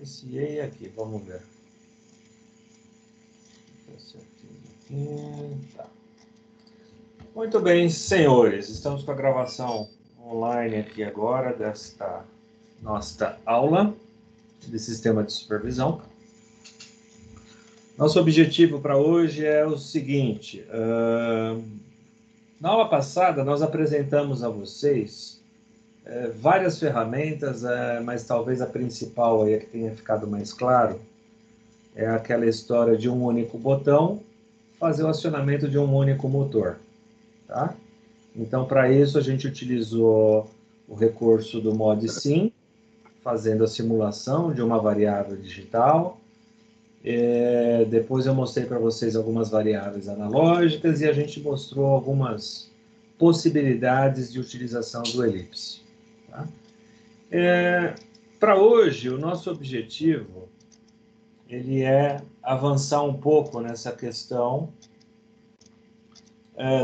Iniciei aqui, vamos ver. Tá certinho aqui. Tá. Muito bem, senhores, estamos com a gravação online aqui agora desta nossa aula de sistema de supervisão. Nosso objetivo para hoje é o seguinte, na aula passada nós apresentamos a vocês várias ferramentas, mas talvez a principal aí que tenha ficado mais claro é aquela história de um único botão fazer o acionamento de um único motor, tá? Então, para isso, a gente utilizou o recurso do ModSim, fazendo a simulação de uma variável digital. Depois eu mostrei para vocês algumas variáveis analógicas e a gente mostrou algumas possibilidades de utilização do elipse. Tá? Para hoje, o nosso objetivo ele é avançar um pouco nessa questão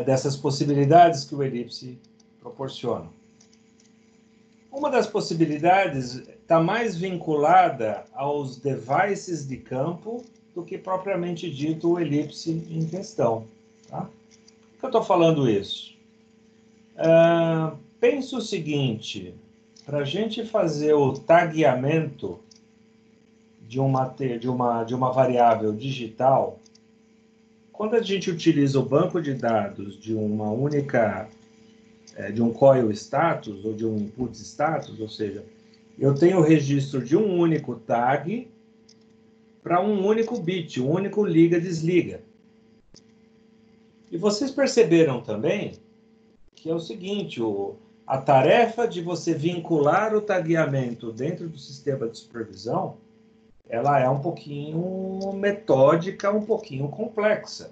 dessas possibilidades que o elipse proporciona. Uma das possibilidades está mais vinculada aos devices de campo do que propriamente dito o elipse em questão. Tá? Por que eu estou falando isso? Pensa o seguinte, para a gente fazer o tagueamento de uma variável digital, quando a gente utiliza o banco de dados de uma única de um coil status ou de um input status, ou seja, eu tenho o registro de um único tag para um único bit, um único liga-desliga. E vocês perceberam também que é o seguinte, a tarefa de você vincular o tagueamento dentro do sistema de supervisão, ela é um pouquinho metódica, um pouquinho complexa.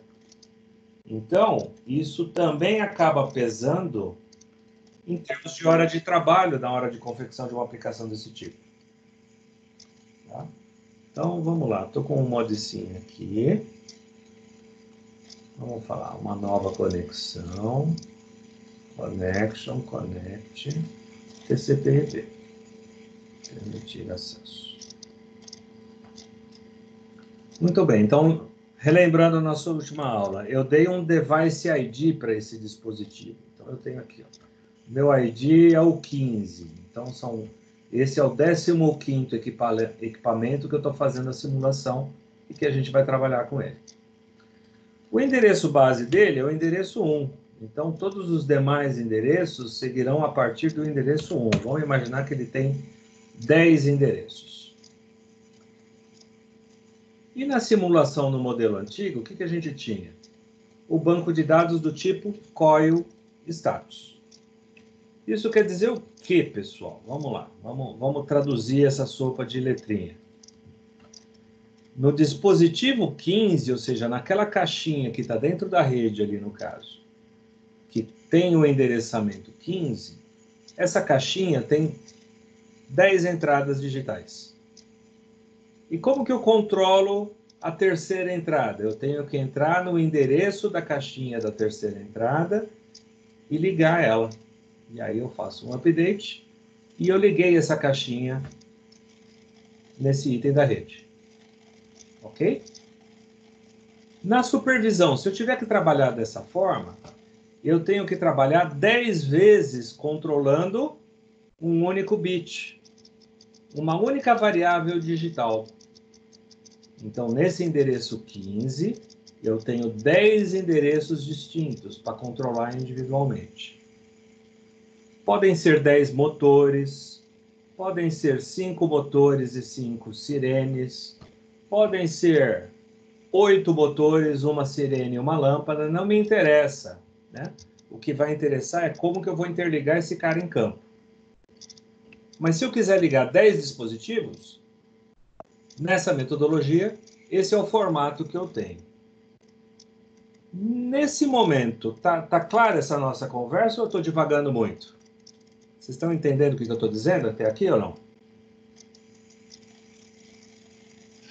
Então, isso também acaba pesando em termos de hora de trabalho, na hora de confecção de uma aplicação desse tipo. Tá? Então, vamos lá. Estou com um ModSim aqui. Vamos falar, uma nova conexão. Connection, connect, TCP/IP. Permitir acesso. Muito bem, então, relembrando a nossa última aula, eu dei um device ID para esse dispositivo. Então, eu tenho aqui, ó. Meu ID é o 15, então esse é o 15º equipamento que eu estou fazendo a simulação e que a gente vai trabalhar com ele. O endereço base dele é o endereço 1, então todos os demais endereços seguirão a partir do endereço 1. Vamos imaginar que ele tem 10 endereços. E na simulação no modelo antigo, o que a gente tinha? O banco de dados do tipo coil status. Isso quer dizer o quê, pessoal? Vamos lá, vamos traduzir essa sopa de letrinha. No dispositivo 15, ou seja, naquela caixinha que está dentro da rede ali no caso, que tem o endereçamento 15, essa caixinha tem 10 entradas digitais. E como que eu controlo a terceira entrada? Eu tenho que entrar no endereço da caixinha da terceira entrada e ligar ela. E aí eu faço um update e eu liguei essa caixinha nesse item da rede. Ok? Na supervisão, se eu tiver que trabalhar dessa forma, eu tenho que trabalhar 10 vezes controlando um único bit, uma única variável digital. Então, nesse endereço 15, eu tenho 10 endereços distintos para controlar individualmente. Podem ser 10 motores, podem ser 5 motores e 5 sirenes, podem ser 8 motores, uma sirene e uma lâmpada, não me interessa, né? O que vai interessar é como que eu vou interligar esse cara em campo. Mas se eu quiser ligar 10 dispositivos, nessa metodologia, esse é o formato que eu tenho. Nesse momento, tá clara essa nossa conversa ou eu estou divagando muito? Vocês estão entendendo o que eu estou dizendo até aqui ou não?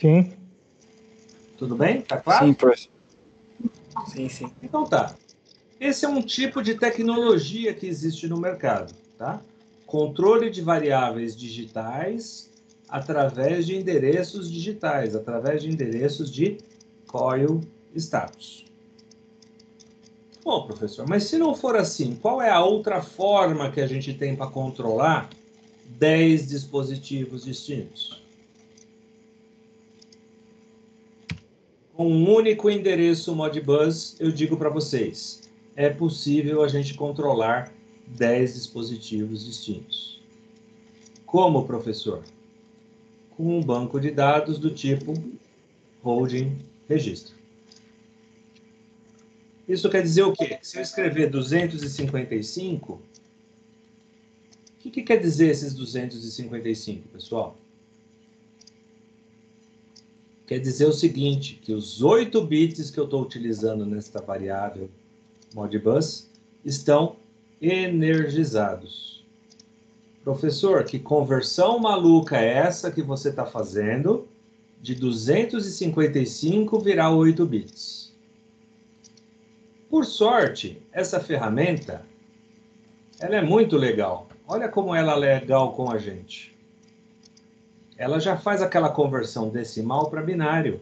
Sim. Tudo bem? Tá claro? Sim, professor. Sim. Então tá. Esse é um tipo de tecnologia que existe no mercado, tá? Controle de variáveis digitais através de endereços digitais, através de endereços de coil status. Bom, professor, mas se não for assim, qual é a outra forma que a gente tem para controlar 10 dispositivos distintos? Com um único endereço Modbus, eu digo para vocês, é possível a gente controlar 10 dispositivos distintos. Como, professor? Com um banco de dados do tipo holding registro. Isso quer dizer o quê? Se eu escrever 255, o que quer dizer esses 255, pessoal? Quer dizer o seguinte, que os 8 bits que eu estou utilizando nesta variável Modbus estão energizados. Professor, que conversão maluca é essa que você está fazendo de 255 virar 8 bits? Por sorte, essa ferramenta, ela é muito legal. Olha como ela é legal com a gente. Ela já faz aquela conversão decimal para binário,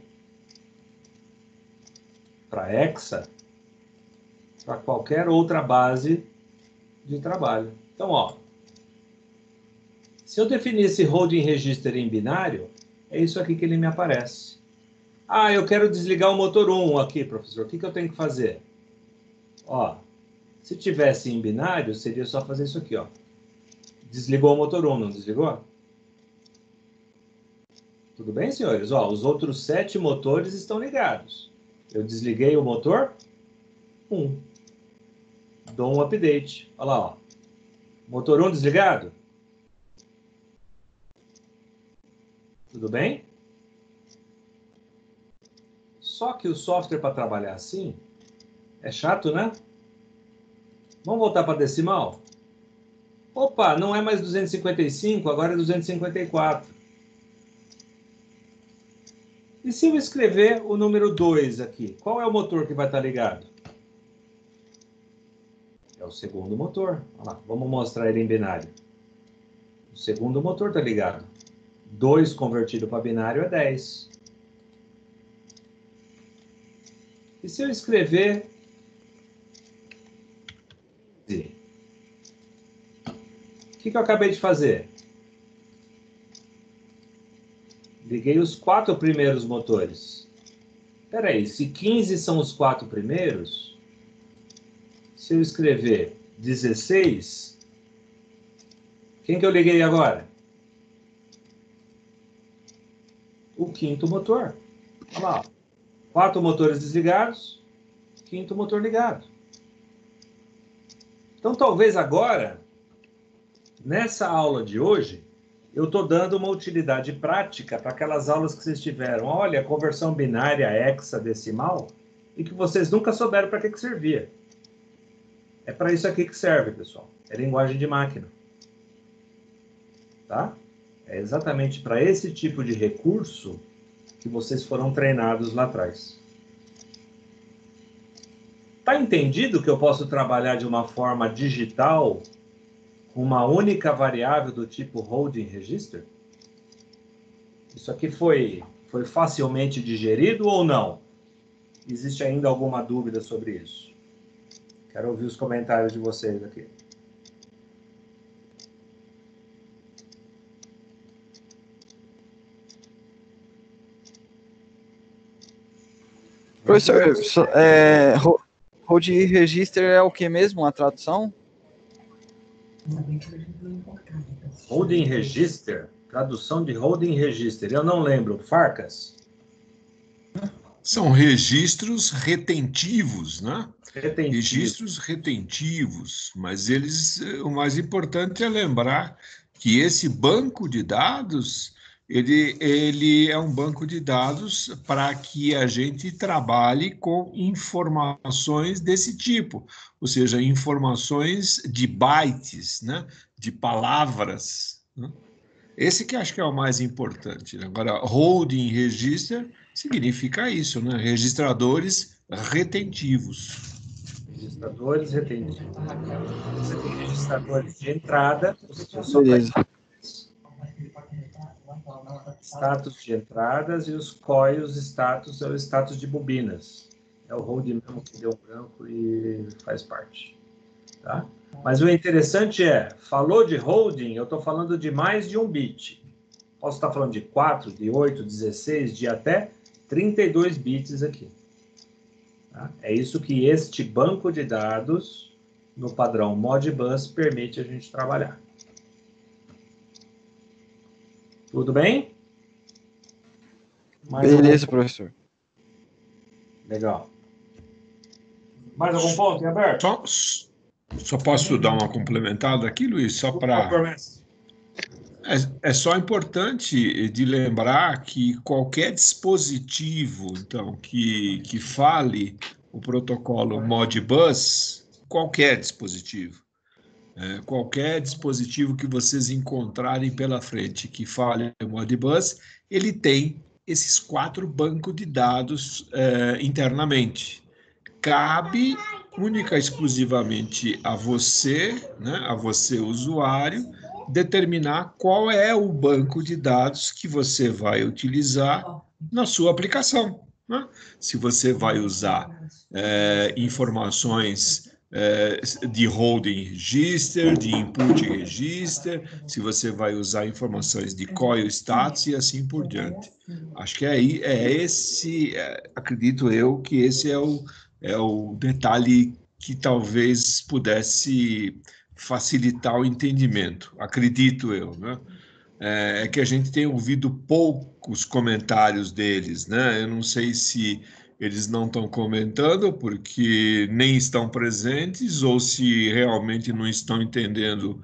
para hexa, para qualquer outra base de trabalho. Então, ó, se eu definir esse holding register em binário, é isso aqui que ele me aparece. Ah, eu quero desligar o motor 1 aqui, professor. O que eu tenho que fazer? Ó, se tivesse em binário, seria só fazer isso aqui, ó. Desligou o motor 1, não desligou? Tudo bem, senhores? Ó, os outros 7 motores estão ligados. Eu desliguei o motor 1. Dou um update. Olha lá, ó. Motor 1 desligado? Tudo bem? Só que o software para trabalhar assim é chato, né? Vamos voltar para decimal? Opa, não é mais 255, agora é 254. E se eu escrever o número 2 aqui, qual é o motor que vai estar ligado? É o segundo motor. Olha lá, vamos mostrar ele em binário. O segundo motor está ligado. 2 convertido para binário é 10. E se eu escrever... O que eu acabei de fazer? Liguei os 4 primeiros motores. Espera aí, se 15 são os 4 primeiros, se eu escrever 16, quem que eu liguei agora? O quinto motor. Olha lá, 4 motores desligados, quinto motor ligado. Então, talvez agora, nessa aula de hoje, eu estou dando uma utilidade prática para aquelas aulas que vocês tiveram. Olha, conversão binária, hexadecimal, e que vocês nunca souberam para que servia. É para isso aqui que serve, pessoal. É linguagem de máquina. Tá? É exatamente para esse tipo de recurso que vocês foram treinados lá atrás. Tá entendido que eu posso trabalhar de uma forma digital com uma única variável do tipo holding register? Isso aqui foi facilmente digerido ou não? Existe ainda alguma dúvida sobre isso? Quero ouvir os comentários de vocês aqui. Professor, holding register é o que mesmo, a tradução? Holding register, tradução de holding register, eu não lembro. Farcas? São registros retentivos, né? Retentivo. Registros retentivos, mas eles, o mais importante é lembrar que esse banco de dados, ele é um banco de dados para que a gente trabalhe com informações desse tipo, ou seja, informações de bytes, né? De palavras, né? Esse que acho que é o mais importante. Agora, holding register significa isso, né? Registradores retentivos. Registradores retentivos. Você tem registradores de entrada. Beleza. status de entradas, e os COI, os status, é o status de bobinas. É o holding mesmo que deu branco e faz parte. Tá? Mas o interessante é, falou de holding, eu estou falando de mais de um bit. Posso estar falando de 4, de 8, 16, de até 32 bits aqui. Tá? É isso que este banco de dados, no padrão Modbus, permite a gente trabalhar. Tudo bem? Beleza, professor. Legal. Mais algum ponto, Roberto? Só posso dar uma complementada aqui, Luiz, só para... É só importante de lembrar que qualquer dispositivo, então, que fale o protocolo Modbus, qualquer dispositivo que vocês encontrarem pela frente que fale o Modbus, ele tem esses 4 bancos de dados internamente. Cabe única e exclusivamente a você, né, a você usuário, determinar qual é o banco de dados que você vai utilizar na sua aplicação. Né? Se você vai usar informações de holding register, de input register, se você vai usar informações de coil status e assim por diante. Acho que acredito eu que esse é o detalhe que talvez pudesse facilitar o entendimento, acredito eu, né? É que a gente tem ouvido poucos comentários deles, né? Eu não sei se eles não estão comentando porque nem estão presentes ou se realmente não estão entendendo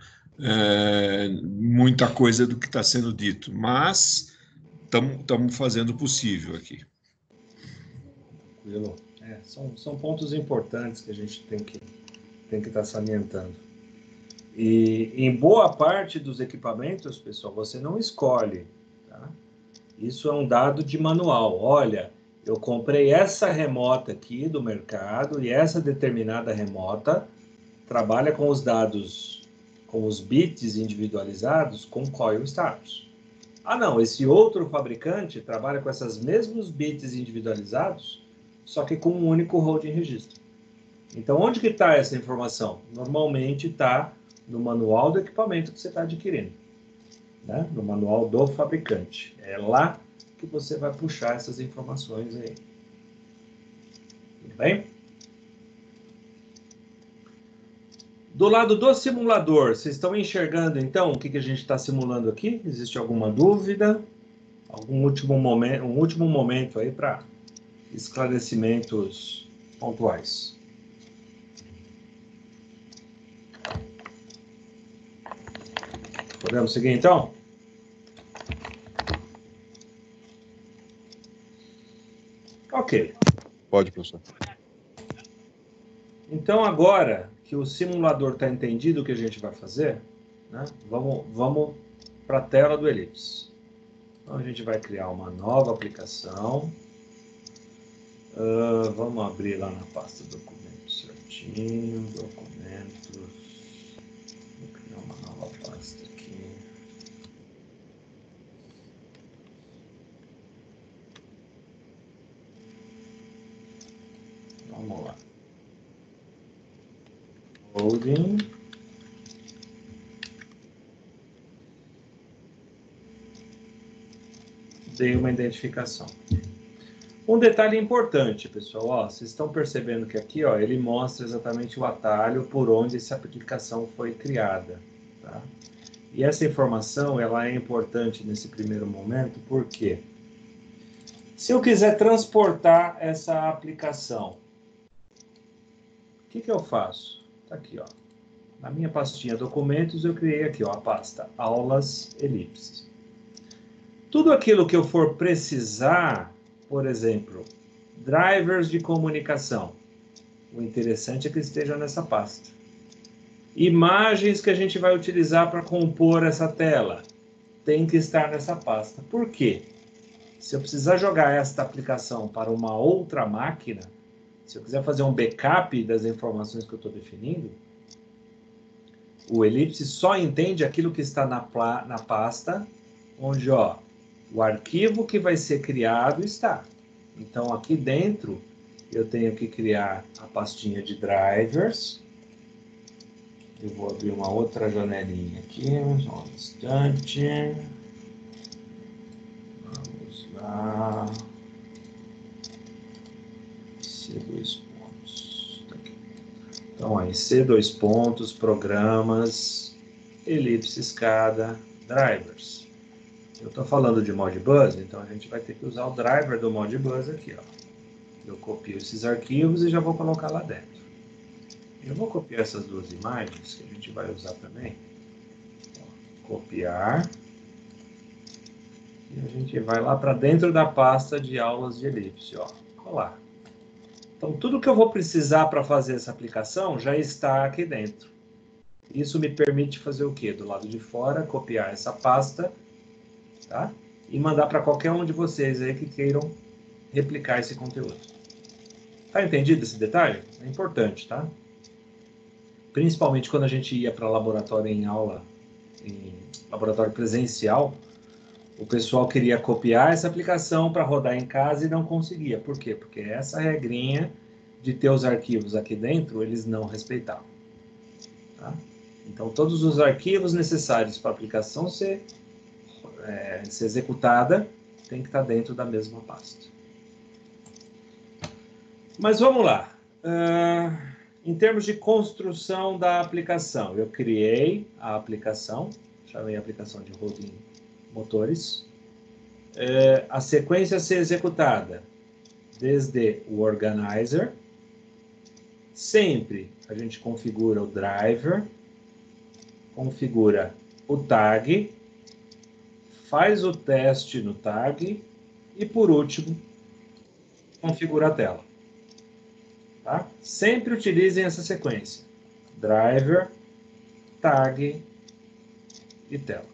muita coisa do que está sendo dito, mas estamos fazendo o possível aqui. São pontos importantes que a gente tem que estar salientando. E em boa parte dos equipamentos, pessoal, você não escolhe. Tá? Isso é um dado de manual. Olha, eu comprei essa remota aqui do mercado e essa determinada remota trabalha com os dados, com os bits individualizados com coil status. Ah, não, esse outro fabricante trabalha com esses mesmos bits individualizados, só que com um único holding registro. Então, onde que está essa informação? Normalmente está no manual do equipamento que você está adquirindo, né? No manual do fabricante. É lá que você vai puxar essas informações aí. Tudo bem? Do lado do simulador, vocês estão enxergando, então, o que a gente está simulando aqui? Existe alguma dúvida? Um último momento aí para esclarecimentos pontuais. Podemos seguir, então? Ok. Pode, professor. Então, agora que o simulador está entendido o que a gente vai fazer, né, vamos para a tela do Ellipse. Então, a gente vai criar uma nova aplicação. Vamos abrir lá na pasta documentos certinho, documentos. Vou criar uma nova pasta aqui. Vamos lá. Loading. Dei uma identificação. Um detalhe importante, pessoal, ó, vocês estão percebendo que aqui, ó, ele mostra exatamente o atalho por onde essa aplicação foi criada, tá? E essa informação, ela é importante nesse primeiro momento, porque se eu quiser transportar essa aplicação, o que eu faço? Tá aqui, ó. Na minha pastinha documentos, eu criei aqui, ó, a pasta aulas elipse. Tudo aquilo que eu for precisar, por exemplo, drivers de comunicação. O interessante é que esteja nessa pasta. Imagens que a gente vai utilizar para compor essa tela. Tem que estar nessa pasta. Por quê? Se eu precisar jogar esta aplicação para uma outra máquina, se eu quiser fazer um backup das informações que eu estou definindo, o Ellipse só entende aquilo que está na pasta, onde, ó, O arquivo que vai ser criado está. Então, aqui dentro, eu tenho que criar a pastinha de drivers. Eu vou abrir uma outra janelinha aqui, só um instante. Vamos lá. C2 pontos. Tá aqui. Então, aí, C2 pontos, programas, elipse, escada, drivers. Eu estou falando de Modbus, então a gente vai ter que usar o driver do Modbus aqui, ó. Eu copio esses arquivos e já vou colocar lá dentro. Eu vou copiar essas duas imagens que a gente vai usar também. Ó, copiar. E a gente vai lá para dentro da pasta de aulas de elipse, ó. Colar. Então, tudo que eu vou precisar para fazer essa aplicação já está aqui dentro. Isso me permite fazer o quê? Do lado de fora, copiar essa pasta, tá? E mandar para qualquer um de vocês aí que queiram replicar esse conteúdo. Tá entendido esse detalhe? É importante, tá? Principalmente quando a gente ia para laboratório em aula, em laboratório presencial, o pessoal queria copiar essa aplicação para rodar em casa e não conseguia. Por quê? Porque essa regrinha de ter os arquivos aqui dentro, eles não respeitavam. Tá? Então, todos os arquivos necessários para a aplicação ser executada tem que estar dentro da mesma pasta. Mas vamos lá. Em termos de construção da aplicação, eu criei a aplicação, chamei a aplicação de holding motores. A sequência a ser executada desde o organizer. Sempre a gente configura o driver, configura o tag, faz o teste no tag e, por último, configura a tela. Tá? Sempre utilizem essa sequência. Driver, tag e tela.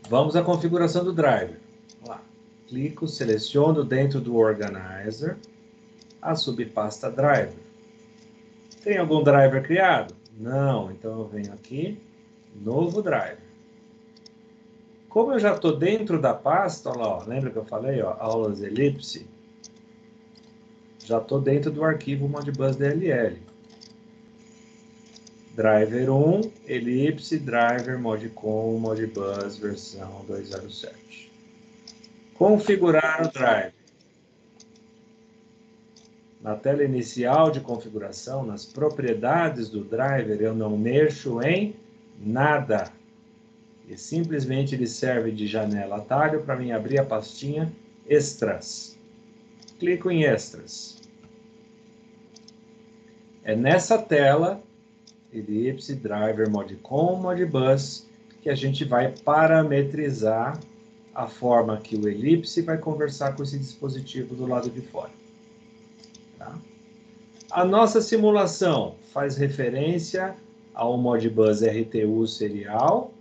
Vamos à configuração do driver. Vamos lá. Clico, seleciono dentro do organizer a subpasta driver. Tem algum driver criado? Não. Então eu venho aqui, novo driver. Como eu já estou dentro da pasta, olha lá, ó, lembra que eu falei, ó, aulas elipse? Já estou dentro do arquivo Modbus DLL. Driver 1, elipse, driver, modcom, Modbus, versão 207. Configurar o driver. Na tela inicial de configuração, nas propriedades do driver, eu não mexo em nada. E simplesmente ele serve de janela atalho para mim abrir a pastinha Extras. Clico em Extras. É nessa tela, elipse, driver, modcom, modbus, que a gente vai parametrizar a forma que o elipse vai conversar com esse dispositivo do lado de fora. Tá? A nossa simulação faz referência ao Modbus RTU serial,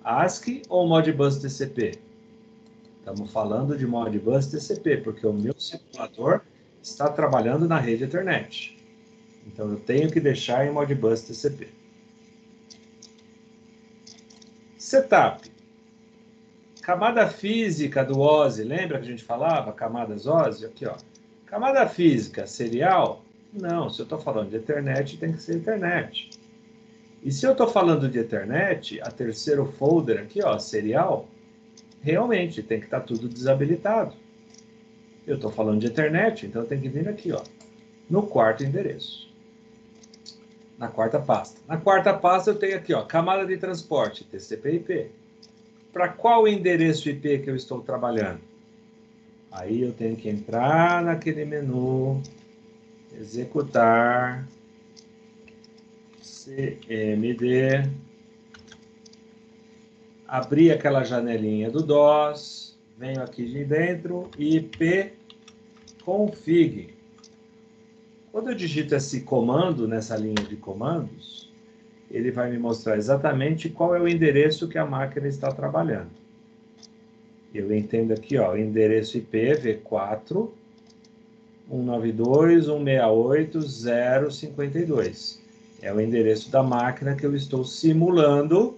ASCII ou Modbus TCP? Estamos falando de Modbus TCP, porque o meu simulador está trabalhando na rede Ethernet. Então, eu tenho que deixar em Modbus TCP. Setup. Camada física do OSI, lembra que a gente falava? Camadas OSI? Aqui, ó. Camada física serial? Não, se eu estou falando de Ethernet, tem que ser Ethernet. E se eu estou falando de Ethernet, a terceiro folder aqui, ó, serial, realmente tem que estar tudo desabilitado. Eu estou falando de Ethernet, então tem que vir aqui, ó, no quarto endereço. Na quarta pasta. Na quarta pasta eu tenho aqui, ó, camada de transporte, TCP/IP. Para qual endereço IP que eu estou trabalhando? Aí eu tenho que entrar naquele menu, executar, CMD, abrir aquela janelinha do DOS, venho aqui de dentro, IP config. Quando eu digito esse comando nessa linha de comandos, ele vai me mostrar exatamente qual é o endereço que a máquina está trabalhando. Eu entendo aqui, ó, o endereço IP V4 192.168.0.52. É o endereço da máquina que eu estou simulando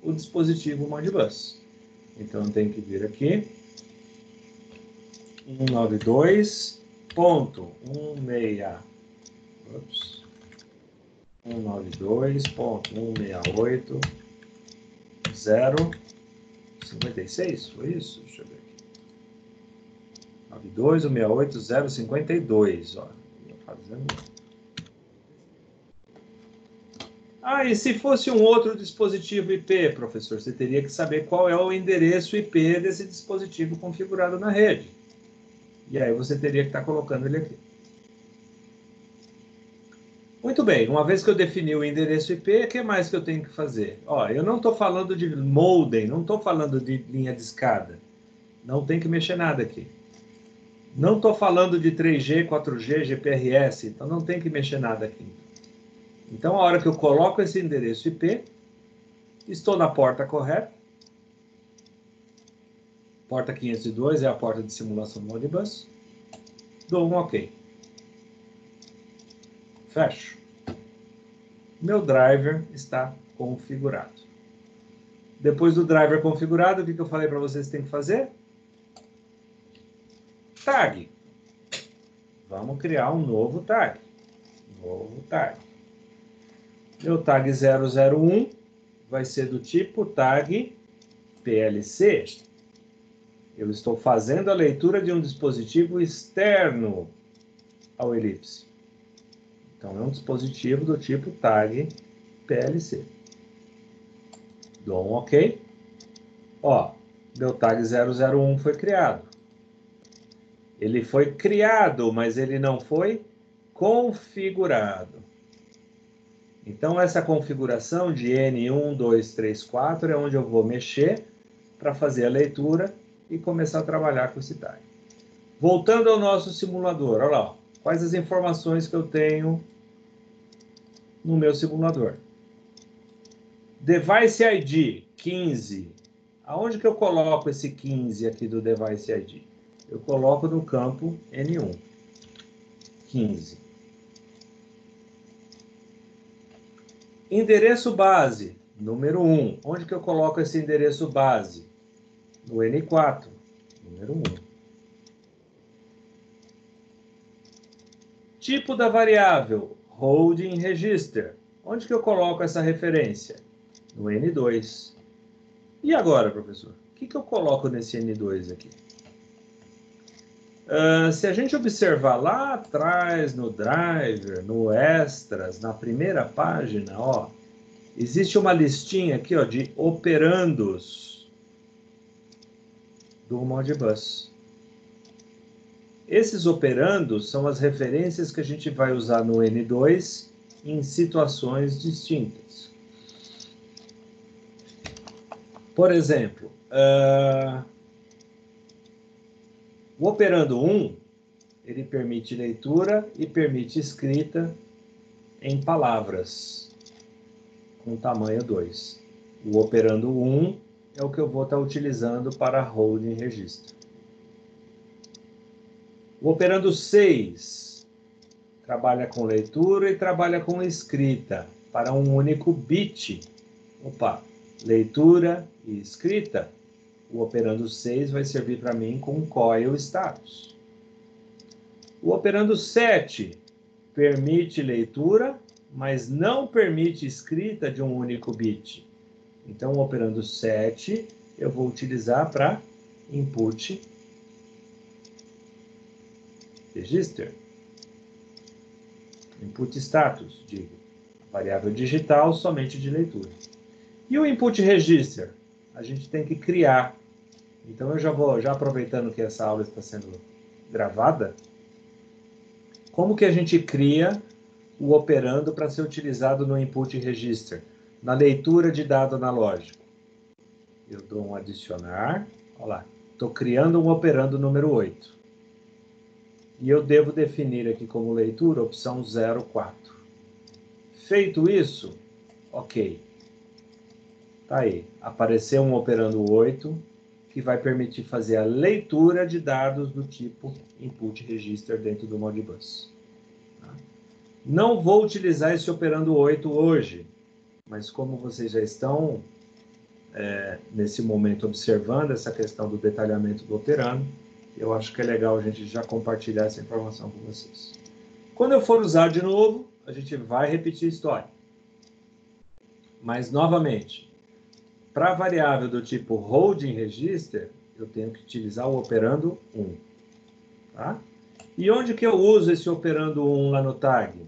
o dispositivo Modbus. Então, eu tenho que vir aqui. 192.16. Ops. 192.168.056, foi isso? Deixa eu ver aqui. 92.168.052, ó. Ah, e se fosse um outro dispositivo IP, professor, você teria que saber qual é o endereço IP desse dispositivo configurado na rede. E aí você teria que estar colocando ele aqui. Muito bem, uma vez que eu defini o endereço IP, o que mais que eu tenho que fazer? Ó, eu não estou falando de modem, não estou falando de linha de escada. Não tem que mexer nada aqui. Não estou falando de 3G, 4G, GPRS, então não tem que mexer nada aqui. Então, a hora que eu coloco esse endereço IP, estou na porta correta. Porta 502 é a porta de simulação do Modbus. Dou um OK. Fecho. Meu driver está configurado. Depois do driver configurado, o que eu falei para vocês que tem que fazer? Tag. Vamos criar um novo tag. Novo tag. Meu tag 001 vai ser do tipo tag PLC. Eu estou fazendo a leitura de um dispositivo externo ao elipse. Então, é um dispositivo do tipo tag PLC. Dou um OK. Ó, meu tag 001 foi criado. Ele foi criado, mas ele não foi configurado. Então, essa configuração de N1, 2, 3, 4 é onde eu vou mexer para fazer a leitura e começar a trabalhar com esse tag. Voltando ao nosso simulador, olha lá, quais as informações que eu tenho no meu simulador. Device ID 15. Aonde que eu coloco esse 15 aqui do Device ID? Eu coloco no campo N1. 15. Endereço base, número 1. Onde que eu coloco esse endereço base? No N4, número 1. Tipo da variável, holding register. Onde que eu coloco essa referência? No N2. E agora, professor? O que eu coloco nesse N2 aqui? Se a gente observar lá atrás, no driver, no extras, na primeira página, ó, existe uma listinha aqui, ó, de operandos do Modbus. Esses operandos são as referências que a gente vai usar no N2 em situações distintas. Por exemplo, o operando 1, ele permite leitura e permite escrita em palavras com tamanho 2. O operando 1 é o que eu vou estar utilizando para holding registro. O operando 6 trabalha com leitura e trabalha com escrita para um único bit. Opa, leitura e escrita. O operando 6 vai servir para mim com coil status. O operando 7 permite leitura, mas não permite escrita de um único bit. Então, o operando 7 eu vou utilizar para input register. Input status, digo. Variável digital somente de leitura. E o input register? A gente tem que criar. Então, eu já aproveitando que essa aula está sendo gravada, como que a gente cria o operando para ser utilizado no input register, na leitura de dado analógico? Eu dou um adicionar, olha lá, estou criando um operando número 8. E eu devo definir aqui como leitura opção 04. Feito isso, ok. Tá aí, apareceu um operando 8, que vai permitir fazer a leitura de dados do tipo input register dentro do Modbus. Não vou utilizar esse operando 8 hoje, mas como vocês já estão nesse momento observando essa questão do detalhamento do operando. Eu acho que é legal a gente já compartilhar essa informação com vocês. Quando eu for usar de novo, a gente vai repetir a história. Mas, novamente, para a variável do tipo holding register, eu tenho que utilizar o operando 1. Tá? E onde que eu uso esse operando 1 lá no tag?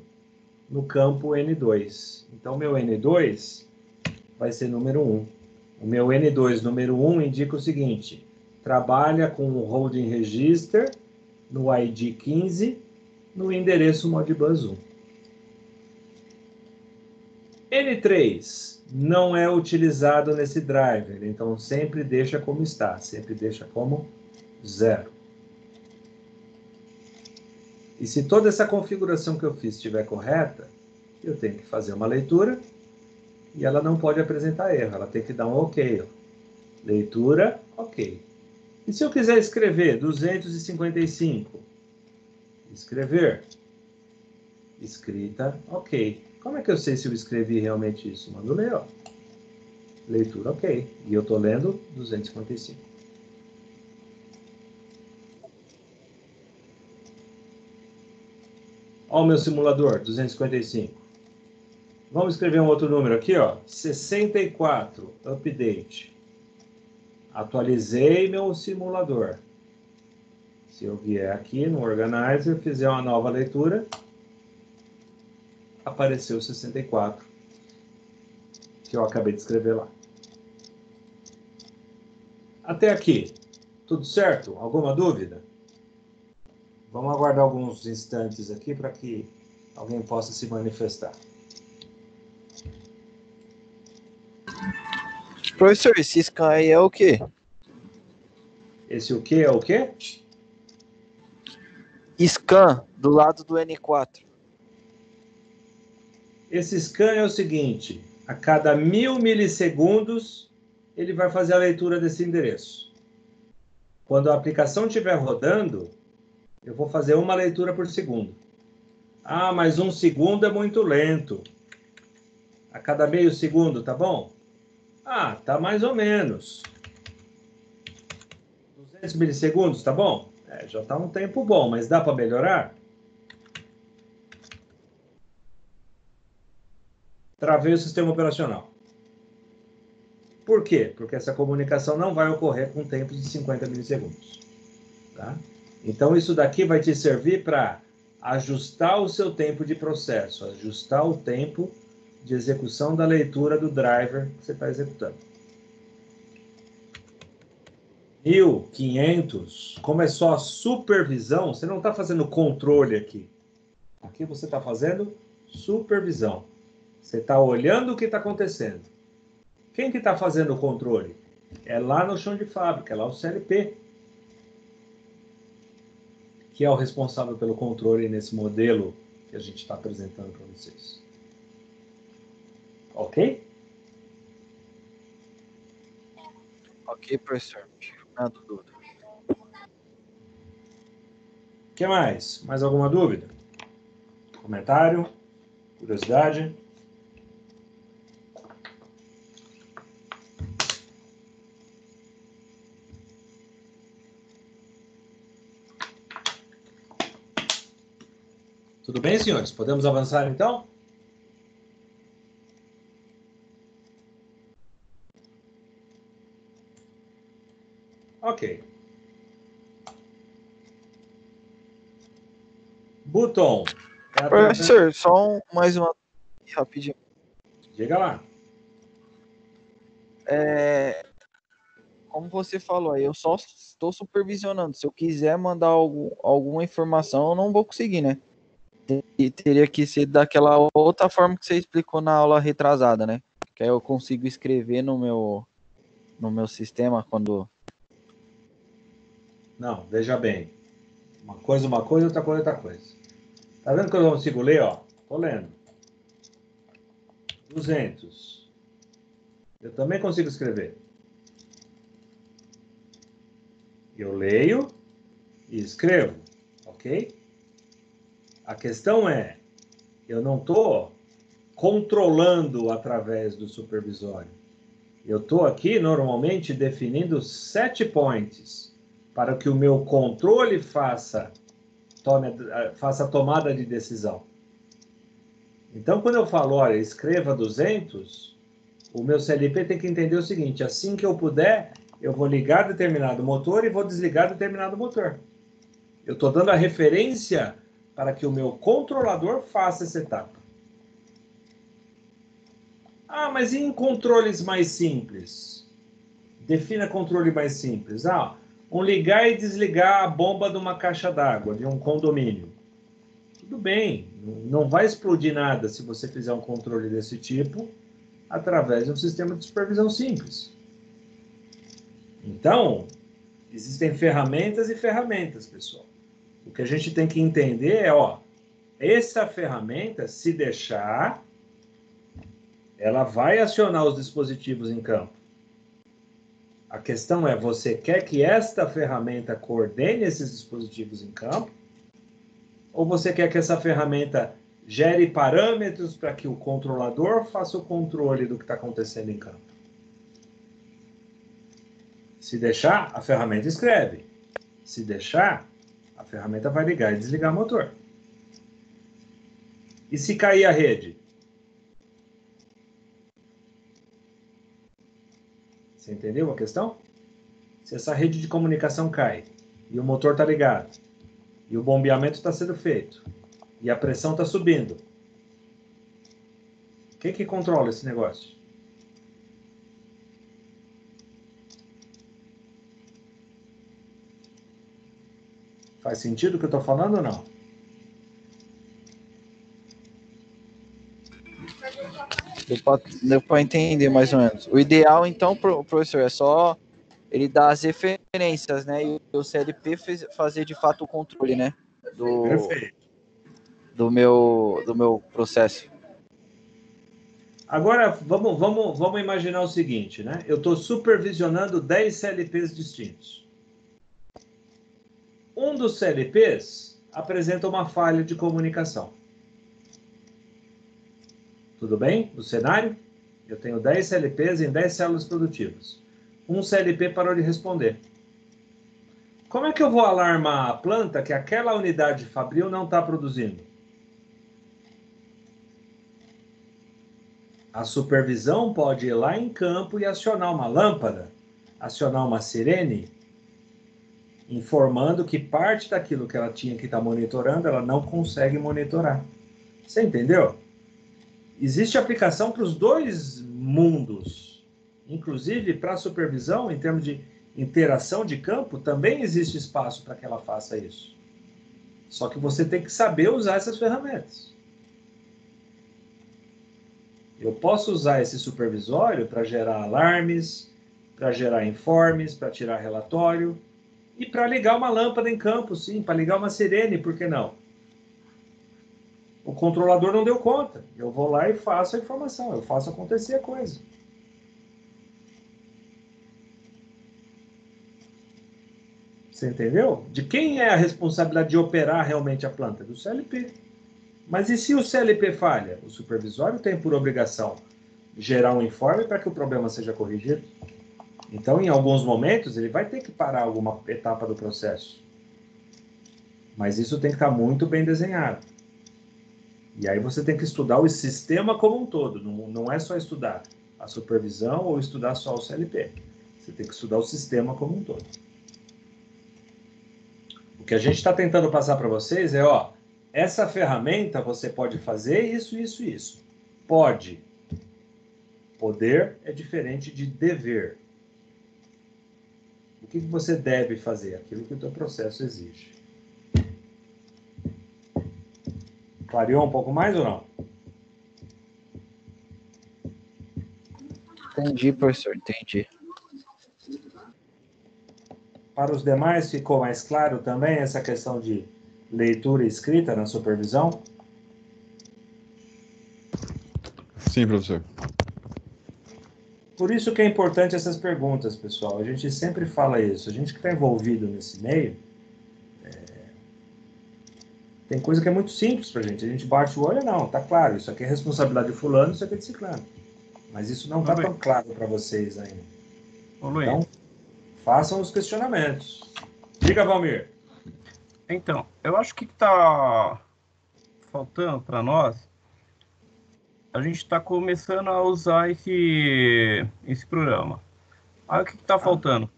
No campo N2. Então, meu N2 vai ser número 1. O meu N2, número 1, indica o seguinte: trabalha com o holding register no ID 15, no endereço Modbus 1. N3 não é utilizado nesse driver, então sempre deixa como está, sempre deixa como 0. E se toda essa configuração que eu fiz estiver correta, eu tenho que fazer uma leitura e ela não pode apresentar erro, ela tem que dar um OK. Ó. Leitura, OK. E se eu quiser escrever 255? Escrever. Escrita, OK. Como é que eu sei se eu escrevi realmente isso? Mando ler, ó. Leitura, OK. E eu estou lendo 255. Olha o meu simulador, 255. Vamos escrever um outro número aqui, ó. 64, update. Atualizei meu simulador. Se eu vier aqui no Organizer, fizer uma nova leitura, apareceu 64, que eu acabei de escrever lá. Até aqui, tudo certo? Alguma dúvida? Vamos aguardar alguns instantes aqui para que alguém possa se manifestar. Professor, esse scan aí é o quê? Esse o quê é o quê? Scan, do lado do N4. Esse scan é o seguinte: a cada 1000 milissegundos, ele vai fazer a leitura desse endereço. Quando a aplicação estiver rodando, eu vou fazer uma leitura por segundo. Ah, mas 1 segundo é muito lento. A cada meio segundo, tá bom? Ah, tá mais ou menos. 200 milissegundos, tá bom? Já tá um tempo bom, mas dá para melhorar? Travei o sistema operacional. Por quê? Porque essa comunicação não vai ocorrer com tempo de 50 milissegundos. Tá? Então, isso daqui vai te servir para ajustar o seu tempo de processo, ajustar o tempo de execução da leitura do driver que você está executando. 1500, como é só supervisão, você não está fazendo controle aqui. Aqui você está fazendo supervisão. Você está olhando o que está acontecendo. Quem que está fazendo o controle? É lá no chão de fábrica, é lá o CLP, que é o responsável pelo controle nesse modelo que a gente está apresentando para vocês. Ok? Ok, professor. Não dúvida. O que mais? Mais alguma dúvida? Comentário? Curiosidade? Tudo bem, senhores? Podemos avançar, então? Ok. Button. Professor, só mais uma rapidinho. Diga lá. Como você falou aí, eu só estou supervisionando. Se eu quiser mandar alguma informação, eu não vou conseguir, né? Teria que ser daquela outra forma que você explicou na aula retrasada, né? Que aí eu consigo escrever no meu sistema quando... Não, veja bem. Uma coisa, outra coisa, outra coisa. Tá vendo que eu não consigo ler, ó? Tô lendo. 200. Eu também consigo escrever. Eu leio e escrevo, ok? A questão é, eu não estou controlando através do supervisório. Eu estou aqui, normalmente, definindo set points para que o meu controle faça a tomada de decisão. Então, quando eu falo, olha, escreva 200, o meu CLP tem que entender o seguinte: assim que eu puder, eu vou ligar determinado motor e vou desligar determinado motor. Eu estou dando a referência para que o meu controlador faça essa etapa. Ah, mas e em controles mais simples? Defina controle mais simples. Ah, um ligar e desligar a bomba de uma caixa d'água, de um condomínio. Tudo bem, não vai explodir nada se você fizer um controle desse tipo através de um sistema de supervisão simples. Então, existem ferramentas e ferramentas, pessoal. O que a gente tem que entender é, essa ferramenta, se deixar, ela vai acionar os dispositivos em campo. A questão é, você quer que esta ferramenta coordene esses dispositivos em campo? Ou você quer que essa ferramenta gere parâmetros para que o controlador faça o controle do que está acontecendo em campo? Se deixar, a ferramenta escreve. Se deixar, a ferramenta vai ligar e desligar o motor. E se cair a rede? Você entendeu a questão? Se essa rede de comunicação cai e o motor está ligado e o bombeamento está sendo feito e a pressão está subindo, quem que controla esse negócio? Faz sentido o que eu estou falando ou não? Deu para entender mais ou menos. O ideal, então, professor, é só ele dar as referências, né? E o CLP fazer de fato o controle, né? Perfeito. Do meu processo. Agora, vamos imaginar o seguinte, né? Eu estou supervisionando 10 CLPs distintos. Um dos CLPs apresenta uma falha de comunicação. Tudo bem? No cenário, eu tenho 10 CLPs em 10 células produtivas. Um CLP parou de responder. Como é que eu vou alarmar a planta que aquela unidade fabril não está produzindo? A supervisão pode ir lá em campo e acionar uma lâmpada, acionar uma sirene, informando que parte daquilo que ela tinha que estar monitorando, ela não consegue monitorar. Você entendeu? Existe aplicação para os dois mundos. Inclusive, para a supervisão, em termos de interação de campo, também existe espaço para que ela faça isso. Só que você tem que saber usar essas ferramentas. Eu posso usar esse supervisório para gerar alarmes, para gerar informes, para tirar relatório e para ligar uma lâmpada em campo, sim, para ligar uma sirene, por que não? O controlador não deu conta. Eu vou lá e faço a informação, eu faço acontecer a coisa. Você entendeu? De quem é a responsabilidade de operar realmente a planta? Do CLP. Mas e se o CLP falha? O supervisório tem por obrigação gerar um informe para que o problema seja corrigido. Então, em alguns momentos, ele vai ter que parar alguma etapa do processo. Mas isso tem que estar muito bem desenhado. E aí você tem que estudar o sistema como um todo. Não é só estudar a supervisão ou estudar só o CLP. Você tem que estudar o sistema como um todo. O que a gente está tentando passar para vocês é, essa ferramenta você pode fazer isso, isso, isso. Pode. Poder é diferente de dever. O que você deve fazer? Aquilo que o teu processo exige. Clareou um pouco mais ou não? Entendi, professor, entendi. Para os demais, ficou mais claro também essa questão de leitura e escrita na supervisão? Sim, professor. Por isso que é importante essas perguntas, pessoal. A gente sempre fala isso. A gente que está envolvido nesse meio, tem coisa que é muito simples para a gente. A gente bate o olho, não, tá claro. Isso aqui é responsabilidade de fulano, isso aqui é de ciclano. Mas isso não está Luiz. tão claro para vocês ainda. Ô, Luiz. Então, façam os questionamentos. Diga, Valmir. Então, eu acho que está faltando para nós, a gente está começando a usar esse programa. Aí o que está faltando?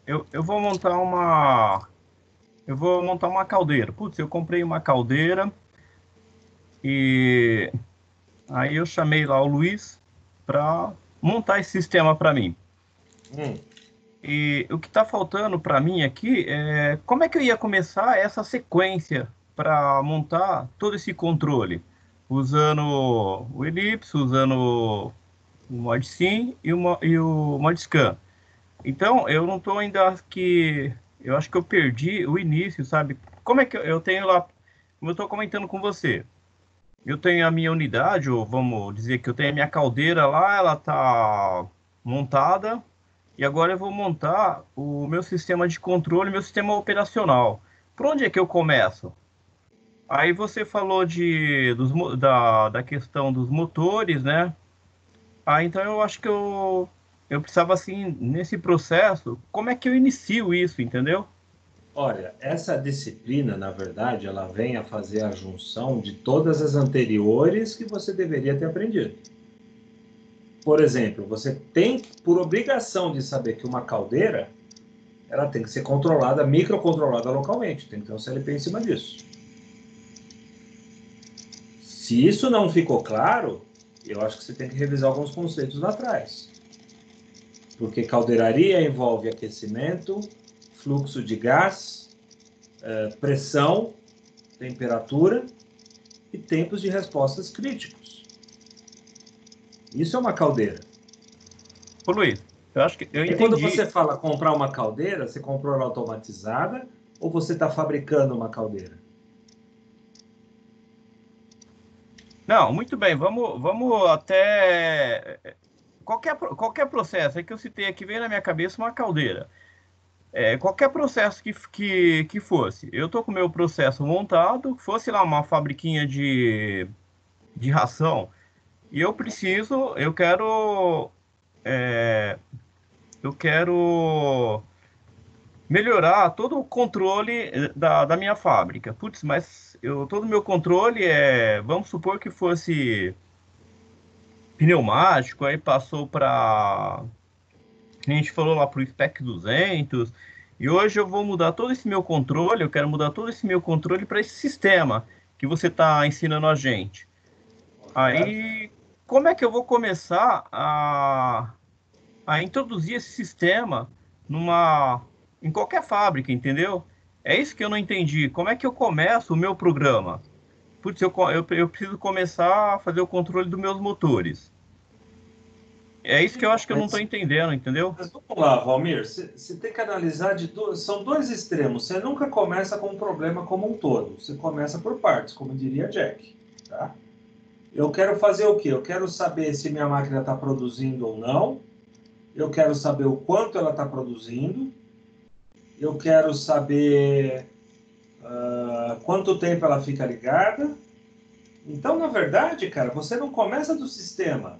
Eu vou montar uma caldeira. Putz, eu comprei uma caldeira e aí eu chamei lá o Luiz para montar esse sistema para mim. E o que está faltando para mim aqui é como é que eu ia começar essa sequência para montar todo esse controle, usando o Ellipse, usando o ModSim e o ModScan. Então, eu não estou ainda aqui, eu acho que eu perdi o início, sabe? Como é que eu tenho lá, como eu estou comentando com você, eu tenho a minha unidade, ou vamos dizer que eu tenho a minha caldeira lá, ela está montada, e agora eu vou montar o meu sistema de controle, meu sistema operacional. Por onde é que eu começo? Aí você falou da questão dos motores, né? Então eu acho que eu precisava, assim, nesse processo, como é que eu inicio isso, entendeu? Olha, essa disciplina, na verdade, ela vem a fazer a junção de todas as anteriores que você deveria ter aprendido. Por exemplo, você tem, por obrigação de saber que uma caldeira, ela tem que ser controlada, microcontrolada localmente, tem que ter um CLP em cima disso. Se isso não ficou claro, eu acho que você tem que revisar alguns conceitos lá atrás. Porque caldeiraria envolve aquecimento, fluxo de gás, pressão, temperatura e tempos de respostas críticos. Isso é uma caldeira. Ô, Luiz, eu acho que eu entendi. E quando você fala comprar uma caldeira, você comprou ela automatizada ou você está fabricando uma caldeira? Não, muito bem, vamos até... Qualquer processo, é que eu citei aqui, veio na minha cabeça uma caldeira. Qualquer processo que fosse. Eu estou com o meu processo montado, fosse lá uma fabriquinha de ração, e eu quero melhorar todo o controle da minha fábrica. Putz, mas todo o meu controle vamos supor que fosse pneumático, aí passou para, a gente falou lá para o Spec 200, e hoje eu vou mudar todo esse meu controle, eu quero mudar todo esse meu controle para esse sistema que você está ensinando a gente. Aí, como é que eu vou começar a introduzir esse sistema em qualquer fábrica, entendeu? É isso que eu não entendi. Como é que eu começo o meu programa? Putz, eu preciso começar a fazer o controle dos meus motores. É isso que eu acho que eu não estou entendendo, entendeu? Mas vamos lá, Valmir, você tem que analisar são dois extremos. Você nunca começa com um problema como um todo. Você começa por partes, como diria Jack. Tá? Eu quero fazer o quê? Eu quero saber se minha máquina está produzindo ou não. Eu quero saber o quanto ela está produzindo. Eu quero saber quanto tempo ela fica ligada. Então, na verdade, cara, você não começa do sistema.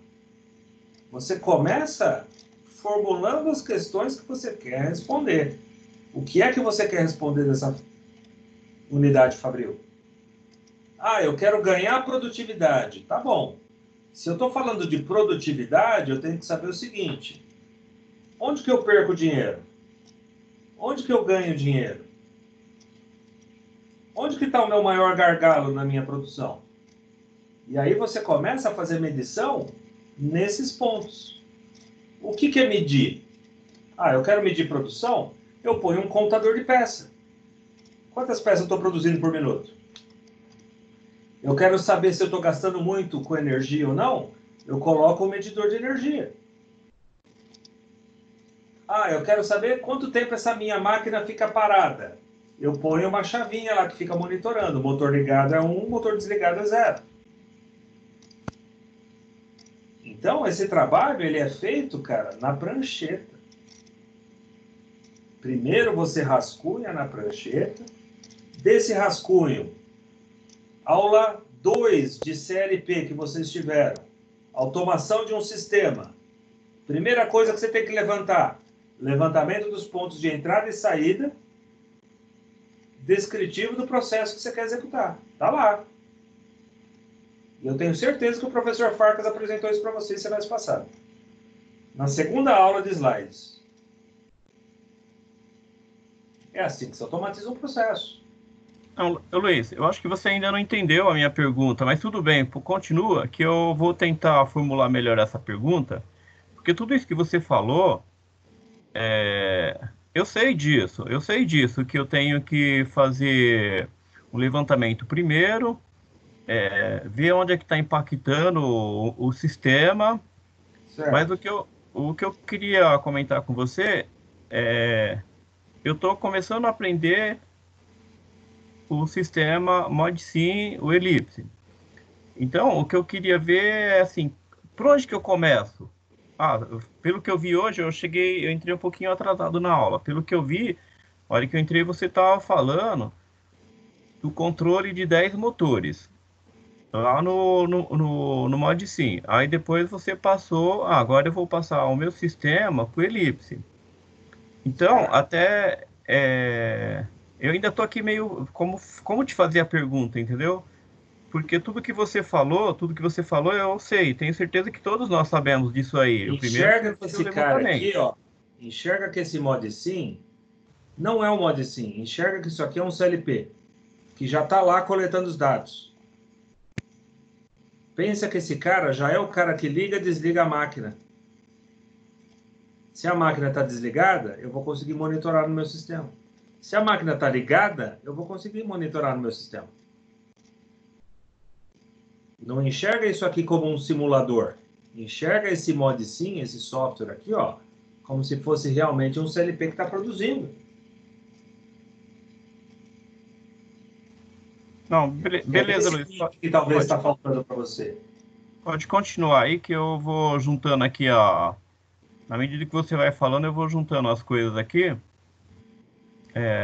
Você começa formulando as questões que você quer responder. O que é que você quer responder dessa unidade fabril? Eu quero ganhar produtividade. Tá bom. Se eu estou falando de produtividade, eu tenho que saber o seguinte. Onde que eu perco dinheiro? Onde que eu ganho dinheiro? Onde que está o meu maior gargalo na minha produção? E aí você começa a fazer medição nesses pontos. O que é medir? Eu quero medir produção? Eu ponho um contador de peça. Quantas peças eu estou produzindo por minuto? Eu quero saber se eu estou gastando muito com energia ou não? Eu coloco um medidor de energia. Eu quero saber quanto tempo essa minha máquina fica parada. Eu ponho uma chavinha lá que fica monitorando. O motor ligado é 1, o motor desligado é 0. Então, esse trabalho ele é feito, cara, na prancheta. Primeiro você rascunha na prancheta. Desse rascunho, aula 2 de CLP que vocês tiveram. automação de um sistema. Primeira coisa que você tem que levantar, levantamento dos pontos de entrada e saída, descritivo do processo que você quer executar. Está lá. E eu tenho certeza que o professor Farkas apresentou isso para vocês semestre passado. Na segunda aula de slides. É assim que se automatiza um processo. Não, Luiz, eu acho que você ainda não entendeu a minha pergunta, mas tudo bem, continua, que eu vou tentar formular melhor essa pergunta, porque tudo isso que você falou, eu sei disso, que eu tenho que fazer um levantamento primeiro, ver onde é que está impactando o sistema, Certo. mas o que eu queria comentar com você eu estou começando a aprender o sistema ModSim, o Ellipse. Então, o que eu queria ver é assim, por onde que eu começo? Pelo que eu vi hoje, eu entrei um pouquinho atrasado na aula. Pelo que eu vi, a hora que eu entrei, você estava falando do controle de 10 motores. Lá no ModSim. Aí depois você passou, agora eu vou passar o meu sistema para o Ellipse. Então, até eu ainda estou aqui meio como te fazer a pergunta, entendeu? Porque tudo que você falou, eu sei, tenho certeza que todos nós sabemos disso aí. Enxerga que esse cara aqui, ó, enxerga que esse ModSim não é um ModSim. Enxerga que isso aqui é um CLP, que já está lá coletando os dados. Pensa que esse cara já é o cara que liga e desliga a máquina. Se a máquina está desligada, eu vou conseguir monitorar no meu sistema. Se a máquina está ligada, eu vou conseguir monitorar no meu sistema. Não enxerga isso aqui como um simulador. Enxerga esse ModSim, esse software aqui, ó, como se fosse realmente um CLP que está produzindo. Não, beleza, Luiz. Que talvez está faltando para você. Pode continuar aí que eu vou juntando aqui na medida que você vai falando, eu vou juntando as coisas aqui.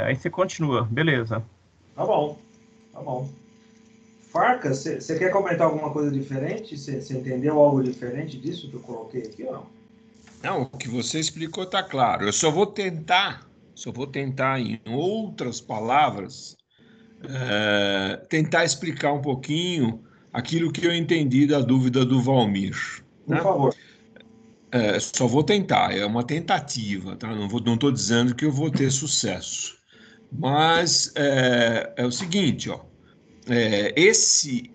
Aí você continua, beleza. Tá bom, tá bom. Farkas, você quer comentar alguma coisa diferente? Você entendeu algo diferente disso que eu coloquei aqui ou não? Não, o que você explicou está claro. Eu só vou tentar, em outras palavras, tentar explicar um pouquinho aquilo que eu entendi da dúvida do Valmir. Por favor. Só vou tentar, é uma tentativa, tá? Não estou dizendo que eu vou ter sucesso. Mas é o seguinte, ó, esse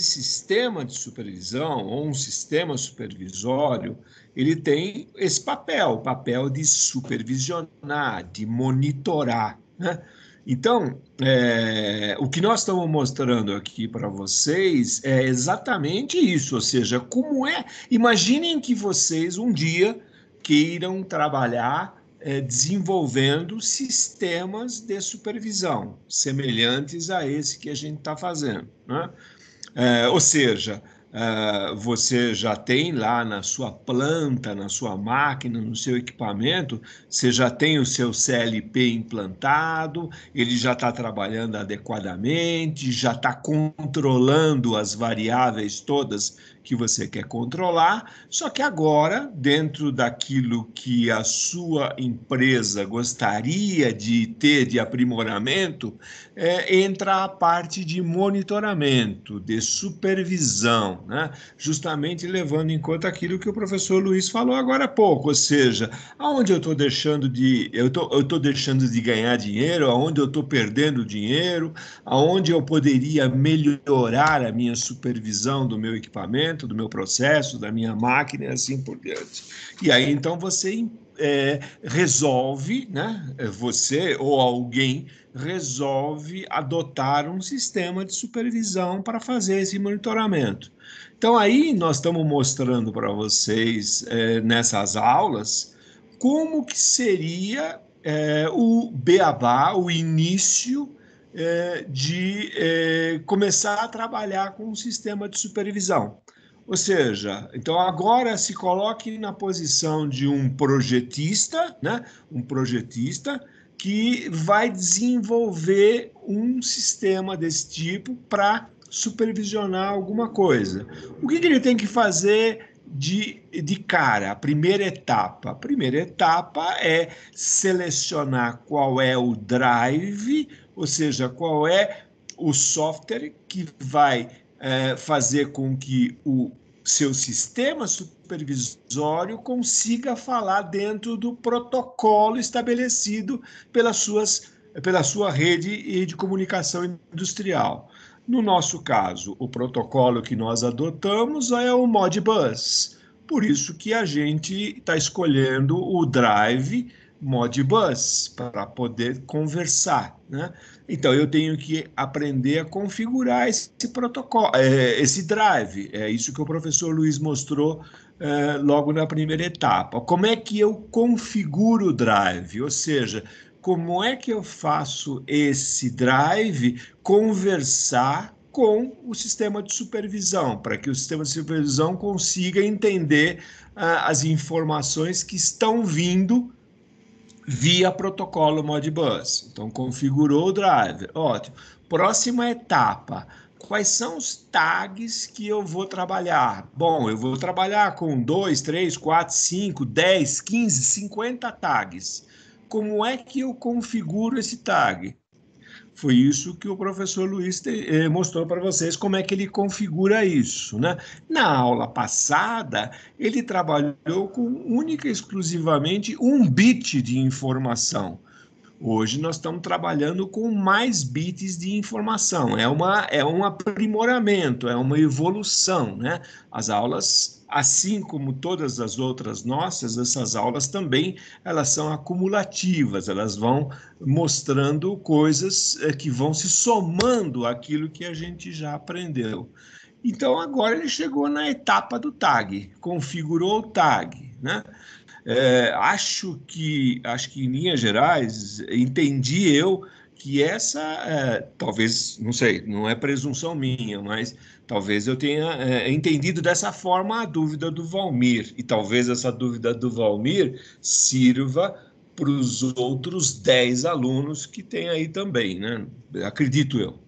sistema de supervisão, ou um sistema supervisório, ele tem esse papel, o papel de supervisionar, de monitorar, né? Então, o que nós estamos mostrando aqui para vocês é exatamente isso, ou seja, como imaginem que vocês um dia queiram trabalhar desenvolvendo sistemas de supervisão, semelhantes a esse que a gente está fazendo, né? Ou seja, você já tem lá na sua planta, na sua máquina, no seu equipamento, você já tem o seu CLP implantado, ele já está trabalhando adequadamente, já está controlando as variáveis todas que você quer controlar, só que agora, dentro daquilo que a sua empresa gostaria de ter de aprimoramento, entra a parte de monitoramento, de supervisão, né? Justamente levando em conta aquilo que o professor Luiz falou agora há pouco, ou seja, aonde eu estou deixando de ganhar dinheiro, aonde eu estou perdendo dinheiro, aonde eu poderia melhorar a minha supervisão do meu equipamento, do meu processo, da minha máquina e assim por diante. E aí, então, você resolve, né? Você ou alguém resolve adotar um sistema de supervisão para fazer esse monitoramento. Então, aí nós estamos mostrando para vocês, nessas aulas, como que seria o beabá, o início de começar a trabalhar com um sistema de supervisão. Ou seja, então agora se coloque na posição de um projetista, né? Um projetista que vai desenvolver um sistema desse tipo para supervisionar alguma coisa. O que ele tem que fazer de cara? A primeira etapa. A primeira etapa é selecionar qual é o drive, ou seja, qual é o software que vai fazer com que o seu sistema supervisório consiga falar dentro do protocolo estabelecido pela sua rede de comunicação industrial. No nosso caso, o protocolo que nós adotamos é o Modbus. Por isso que a gente está escolhendo o Drive Modbus para poder conversar, né? Então, eu tenho que aprender a configurar esse protocolo, esse drive. É isso que o professor Luiz mostrou logo na primeira etapa. Como é que eu configuro o drive? Ou seja, como é que eu faço esse drive conversar com o sistema de supervisão, para que o sistema de supervisão consiga entender as informações que estão vindo via protocolo Modbus. Então, configurou o driver. Ótimo. Próxima etapa. Quais são os tags que eu vou trabalhar? Bom, eu vou trabalhar com 2, 3, 4, 5, 10, 15, 50 tags. Como é que eu configuro esse tag? Foi isso que o professor Luiz mostrou para vocês, como é que ele configura isso, né? Na aula passada, ele trabalhou com única e exclusivamente 1 bit de informação. Hoje nós estamos trabalhando com mais bits de informação. É um aprimoramento, é uma evolução, né? As aulas, assim como todas as outras nossas, essas aulas também, elas são acumulativas, elas vão mostrando coisas que vão se somando àquilo que a gente já aprendeu. Então, agora ele chegou na etapa do tag, configurou o tag, né? Acho que em linhas gerais, entendi eu que essa, talvez, não sei, não é presunção minha, mas talvez eu tenha entendido dessa forma a dúvida do Valmir, e talvez essa dúvida do Valmir sirva para os outros 10 alunos que tem aí também, né? Acredito eu.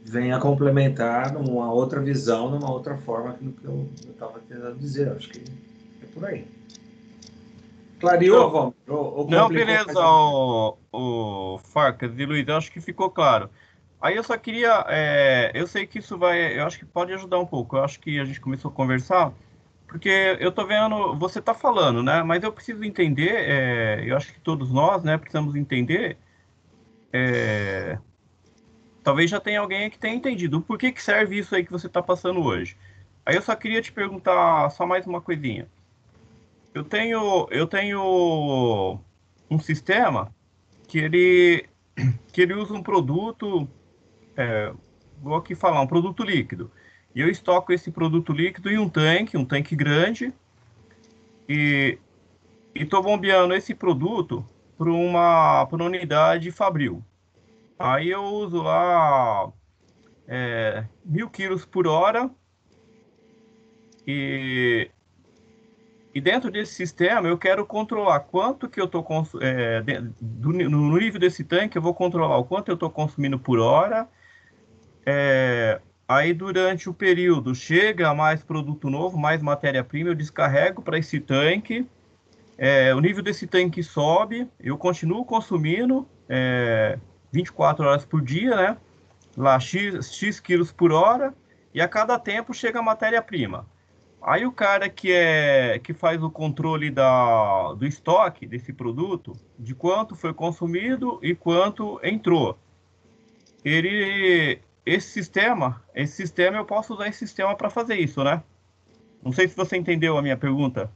Vem a complementar numa outra visão, numa outra forma aquilo que eu estava tentando dizer. Acho que é por aí. Clareou, Valmir? Não, beleza, o Farcas e Luiz, eu acho que ficou claro. Aí eu só queria, eu sei que isso vai, eu acho que pode ajudar um pouco. Eu acho que a gente começou a conversar, porque eu tô vendo, você tá falando, né? Mas eu preciso entender, eu acho que todos nós, né, precisamos entender. Talvez já tenha alguém que tenha entendido por que serve isso aí que você está passando hoje. Aí eu só queria te perguntar só mais uma coisinha. Eu tenho um sistema que ele usa um produto, vou aqui falar, um produto líquido. E eu estoco esse produto líquido em um tanque grande, e estou bombeando esse produto para uma unidade Fabril. Aí eu uso lá 1.000 quilos por hora, e dentro desse sistema eu quero controlar quanto que eu estou no nível desse tanque, eu vou controlar o quanto eu estou consumindo por hora. Aí durante o período chega mais produto novo, mais matéria-prima, eu descarrego para esse tanque, o nível desse tanque sobe, eu continuo consumindo 24 horas por dia, né? Lá X quilos por hora, e a cada tempo chega a matéria-prima. Aí o cara que faz o controle do estoque desse produto, de quanto foi consumido e quanto entrou, esse sistema eu posso usar esse sistema para fazer isso, né? Não sei se você entendeu a minha pergunta.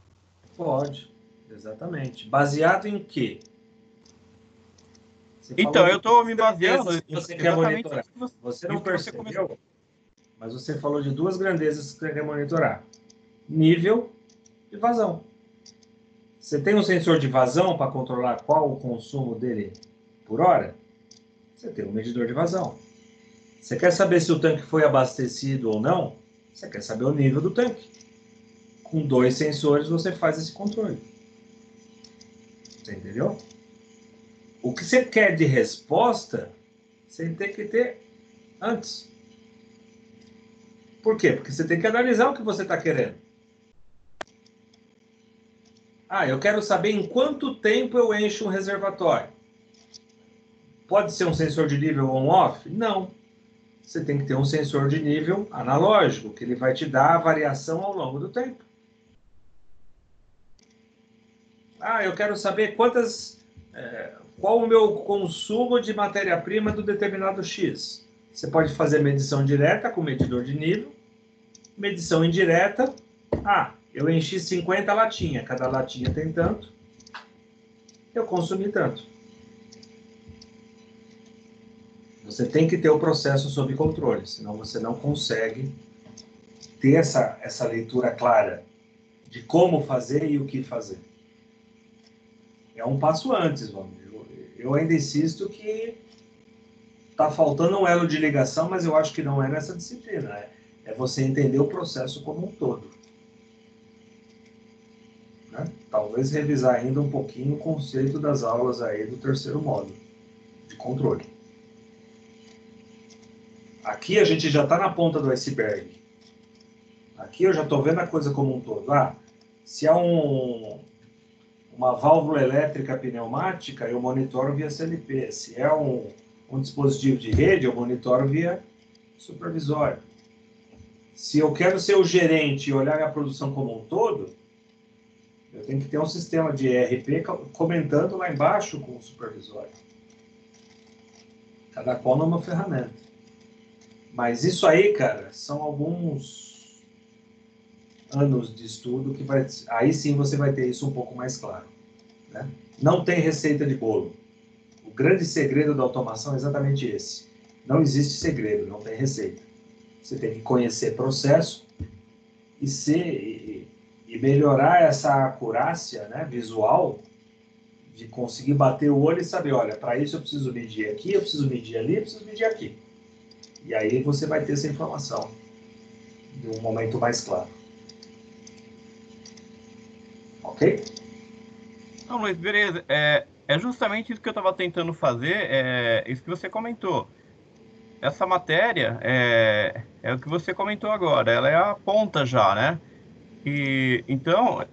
Pode, exatamente. Baseado em quê? Então, eu estou me baseando... Você quer monitorar. Você não percebeu, mas você falou de 2 grandezas que você quer monitorar. Nível e vazão. Você tem um sensor de vazão para controlar qual o consumo dele por hora? Você tem um medidor de vazão. Você quer saber se o tanque foi abastecido ou não? Você quer saber o nível do tanque. Com 2 sensores você faz esse controle. Você entendeu? O que você quer de resposta, você tem que ter antes. Por quê? Porque você tem que analisar o que você está querendo. Ah, eu quero saber em quanto tempo eu encho um reservatório. Pode ser um sensor de nível on-off? Não. Você tem que ter um sensor de nível analógico, que ele vai te dar a variação ao longo do tempo. Ah, eu quero saber qual o meu consumo de matéria-prima do determinado X. Você pode fazer medição direta com medidor de nível, medição indireta. Ah, eu enchi 50 latinhas, cada latinha tem tanto, eu consumi tanto. Você tem que ter o processo sob controle, senão você não consegue ter essa leitura clara de como fazer e o que fazer. É um passo antes, vamos. Eu ainda insisto que está faltando um elo de ligação, mas eu acho que não é nessa disciplina. É você entender o processo como um todo. Né? Talvez revisar ainda um pouquinho o conceito das aulas aí do terceiro módulo de controle. Aqui a gente já está na ponta do iceberg. Aqui eu já estou vendo a coisa como um todo. Ah, se há uma válvula elétrica pneumática, eu monitoro via CLP. Se é um dispositivo de rede, eu monitoro via supervisório. Se eu quero ser o gerente e olhar a produção como um todo, eu tenho que ter um sistema de ERP comentando lá embaixo com o supervisório. Cada qual numa ferramenta. Mas isso aí, cara, são alguns anos de estudo que aí sim você vai ter isso um pouco mais claro. Né? Não tem receita de bolo. O grande segredo da automação é exatamente esse. Não existe segredo, não tem receita. Você tem que conhecer processo e melhorar essa acurácia, né, visual, de conseguir bater o olho e saber, olha, para isso eu preciso medir aqui, eu preciso medir ali, eu preciso medir aqui. E aí você vai ter essa informação de um momento mais claro. Ok? Não, Luiz, beleza. É justamente isso que eu estava tentando fazer, isso que você comentou. Essa matéria é o que você comentou agora, ela é a ponta já, né? E então,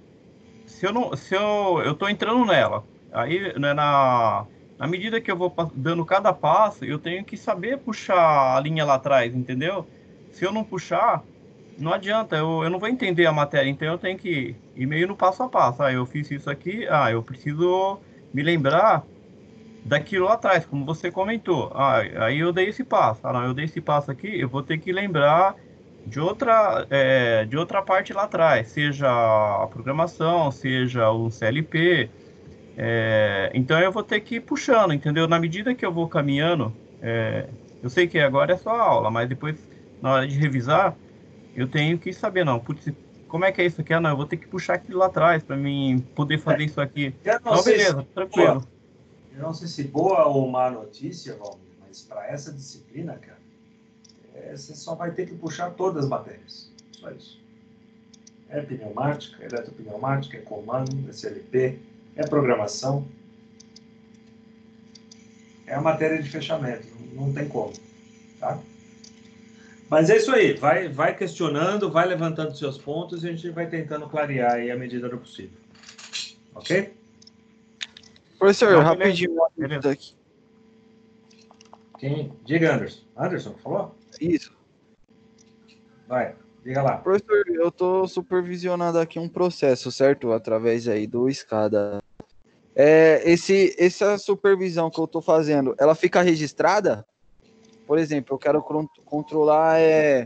se eu estou entrando nela, aí né, na medida que eu vou dando cada passo, eu tenho que saber puxar a linha lá atrás, entendeu? Se eu não puxar, não adianta, eu não vou entender a matéria, então eu tenho que ir meio no passo a passo. Ah, eu fiz isso aqui, eu preciso me lembrar daquilo lá atrás, como você comentou. Ah, aí eu dei esse passo. Ah, não, eu dei esse passo aqui, eu vou ter que lembrar de outra parte lá atrás, seja a programação, seja o CLP. Então eu vou ter que ir puxando, entendeu? Na medida que eu vou caminhando, eu sei que agora é só aula, mas depois, na hora de revisar, eu tenho que saber, não, putz, como é que é isso aqui? Ah, não, eu vou ter que puxar aquilo lá atrás para mim poder fazer isso aqui. Não, beleza, tranquilo. Eu não sei se boa ou má notícia, Valmir, mas para essa disciplina, cara, você só vai ter que puxar todas as matérias. Só isso. É pneumática, é eletropneumática, é comando, é CLP, é programação. É a matéria de fechamento, não tem como. Tá? Mas é isso aí, vai questionando, vai levantando seus pontos e a gente vai tentando clarear aí à medida do possível. Ok? Professor, Não, rapidinho, beleza. aqui. Quem? Diga, Anderson. Anderson, falou? Isso. Vai, diga lá. Professor, eu estou supervisionando aqui um processo, certo? Através aí do SCADA. Essa supervisão que eu estou fazendo, ela fica registrada? Por exemplo, eu quero controlar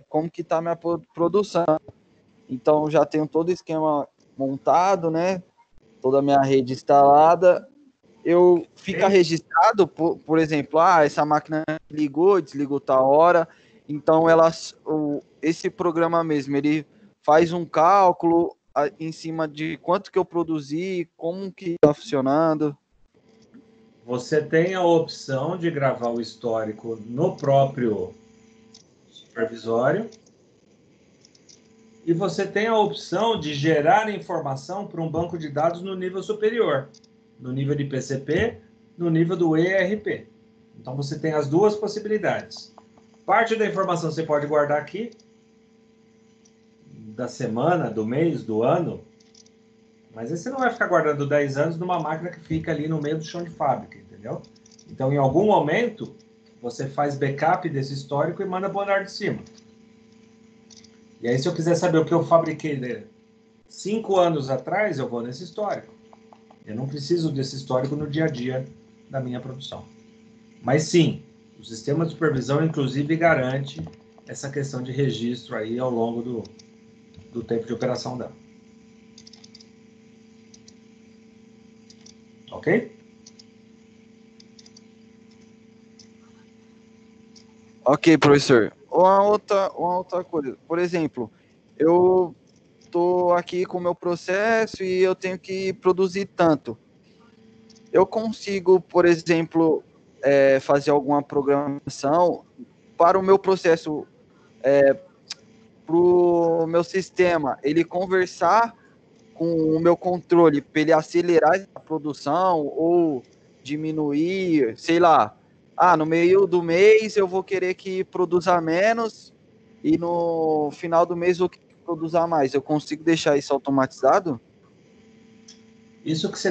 como que está a minha produção. Então, já tenho todo o esquema montado, né? Toda a minha rede instalada. Fica registrado, por exemplo, essa máquina ligou, desligou tal hora. Então, esse programa mesmo, ele faz um cálculo em cima de quanto que eu produzi, como que está funcionando. Você tem a opção de gravar o histórico no próprio supervisório e você tem a opção de gerar informação para um banco de dados no nível superior, no nível de PCP, no nível do ERP. Então, você tem as duas possibilidades. Parte da informação você pode guardar aqui, da semana, do mês, do ano, mas aí você não vai ficar guardando 10 anos numa máquina que fica ali no meio do chão de fábrica, entendeu? Então, em algum momento, você faz backup desse histórico e manda para o andar de cima. E aí, se eu quiser saber o que eu fabriquei 5 anos atrás, eu vou nesse histórico. Eu não preciso desse histórico no dia a dia da minha produção. Mas sim, o sistema de supervisão, inclusive, garante essa questão de registro aí ao longo do tempo de operação dela. Ok? Ok, professor. Uma outra coisa. Por exemplo, eu estou aqui com o meu processo e eu tenho que produzir tanto. Eu consigo, por exemplo, fazer alguma programação para o meu processo, para o meu sistema, ele conversar com o meu controle, para ele acelerar a produção ou diminuir, sei lá. No meio do mês eu vou querer que produza menos e no final do mês eu vou querer que produza mais. Eu consigo deixar isso automatizado? Isso que você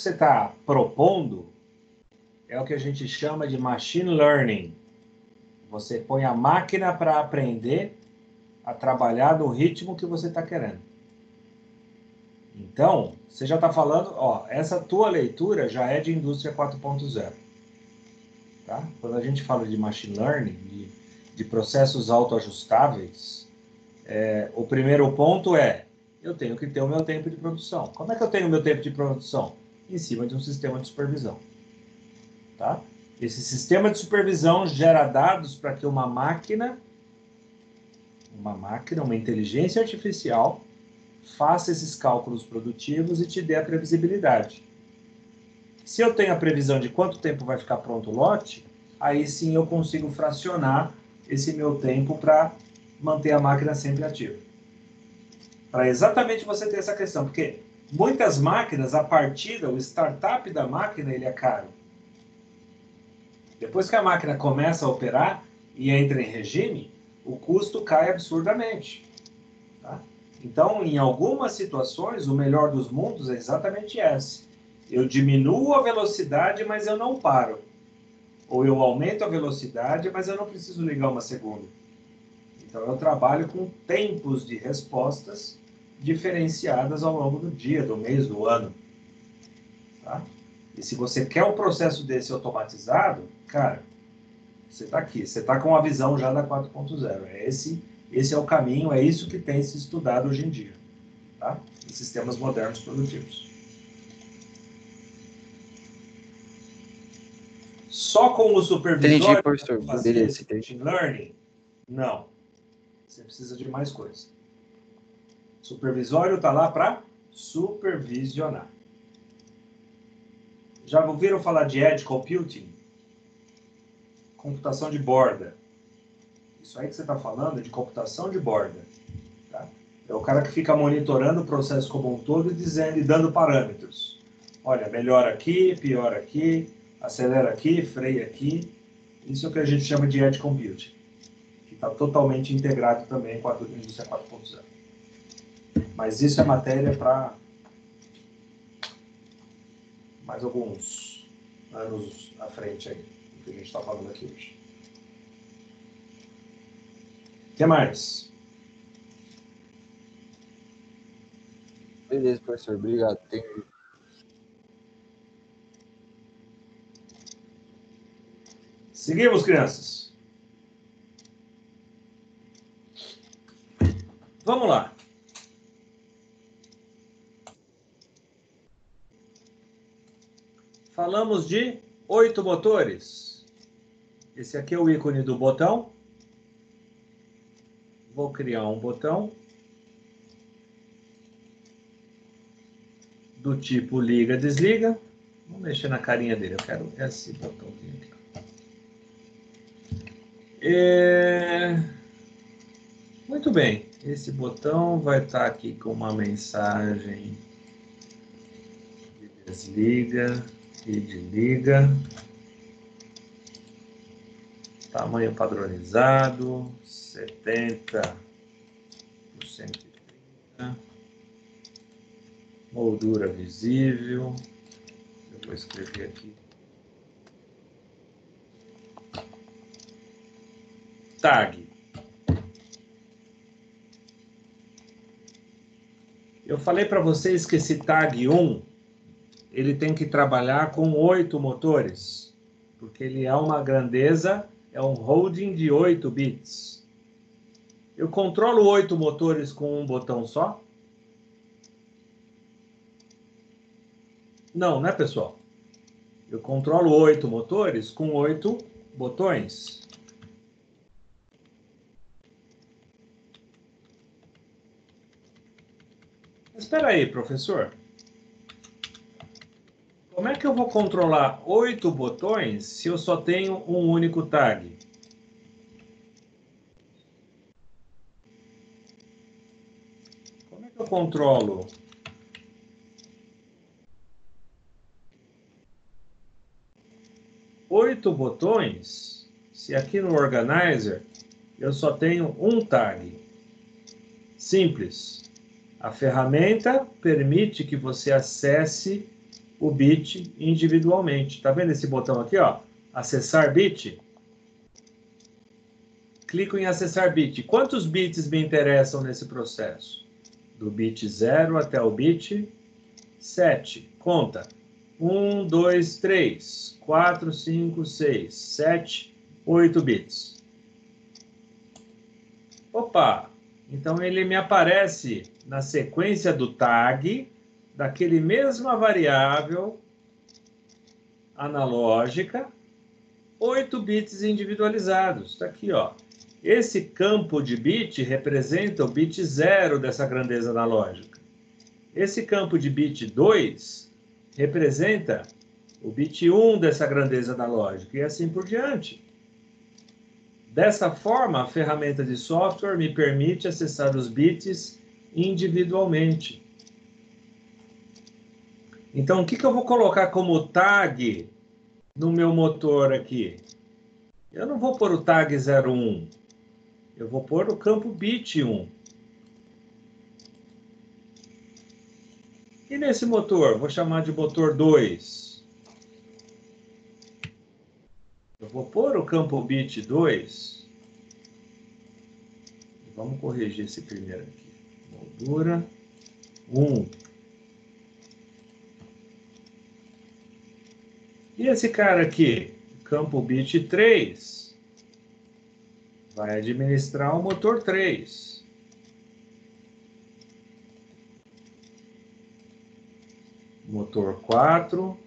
está propondo é o que a gente chama de machine learning. Você põe a máquina para aprender a trabalhar no ritmo que você está querendo. Então, você já está falando, essa tua leitura já é de indústria 4.0. Tá? Quando a gente fala de machine learning, de processos autoajustáveis, o primeiro ponto eu tenho que ter o meu tempo de produção. Como é que eu tenho o meu tempo de produção? Em cima de um sistema de supervisão. Tá? Esse sistema de supervisão gera dados para que uma inteligência artificial, faça esses cálculos produtivos e te dê a previsibilidade. Se eu tenho a previsão de quanto tempo vai ficar pronto o lote, aí sim eu consigo fracionar esse meu tempo para manter a máquina sempre ativa. Para exatamente você ter essa questão, porque muitas máquinas, a partida, o startup da máquina, ele é caro. Depois que a máquina começa a operar e entra em regime, o custo cai absurdamente. Tá? Então, em algumas situações, o melhor dos mundos é exatamente esse. Eu diminuo a velocidade, mas eu não paro. Ou eu aumento a velocidade, mas eu não preciso ligar uma segunda. Então, eu trabalho com tempos de respostas diferenciadas ao longo do dia, do mês, do ano. Tá? E se você quer um processo desse automatizado, cara, você está aqui, você está com a visão já da 4.0. Esse é o caminho, é isso que tem se estudado hoje em dia, tá? Em sistemas modernos produtivos. Só com o supervisório professor. fazer esse machine learning? Não. Você precisa de mais coisa. O supervisório está lá para supervisionar. Já ouviram falar de Edge Computing? Computação de borda. Isso aí que você está falando é de computação de borda. Tá? É o cara que fica monitorando o processo como um todo e dando parâmetros. Olha, melhor aqui, pior aqui, acelera aqui, freia aqui. Isso é o que a gente chama de Edge Computing, que está totalmente integrado também com a indústria 4.0. Mas isso é matéria para mais alguns anos à frente aí, do que a gente está falando aqui hoje. O que mais? Beleza, professor. Obrigado. Seguimos, crianças. Vamos lá. Falamos de 8 motores. Esse aqui é o ícone do botão. Vou criar um botão do tipo liga, desliga. Vamos mexer na carinha dele. Eu quero esse botãozinho aqui. Muito bem. Esse botão vai estar aqui com uma mensagem de desliga. Feed liga. Tamanho padronizado, 70 por 130. Moldura visível. Eu vou escrever aqui. Tag. Eu falei para vocês que esse tag 1, ele tem que trabalhar com 8 motores, porque ele é uma grandeza, é um holding de 8 bits. Eu controlo 8 motores com um botão só? Não, né, pessoal? Eu controlo 8 motores com 8 botões. Mas espera aí, professor. Como é que eu vou controlar 8 botões se eu só tenho um único tag? Como é que eu controlo 8 botões se aqui no Organizer eu só tenho um tag? Simples. A ferramenta permite que você acesse o bit individualmente. Tá vendo esse botão aqui, ó? Acessar bit. Clico em acessar bit. Quantos bits me interessam nesse processo? Do bit 0 até o bit 7. Conta. 1, 2, 3, 4, 5, 6, 7, 8 bits. Opa! Então ele me aparece na sequência do tag daquele mesma variável analógica, 8 bits individualizados. Está aqui, ó. Esse campo de bit representa o bit 0 dessa grandeza analógica. Esse campo de bit 2 representa o bit 1 dessa grandeza analógica, e assim por diante. Dessa forma, a ferramenta de software me permite acessar os bits individualmente. Então, o que eu vou colocar como tag no meu motor aqui? Eu não vou pôr o tag 01. Eu vou pôr o campo bit 1. E nesse motor, vou chamar de motor 2. Eu vou pôr o campo bit 2. Vamos corrigir esse primeiro aqui. Moldura 1. E esse cara aqui, campo bit 3, vai administrar o motor 3. Motor 4.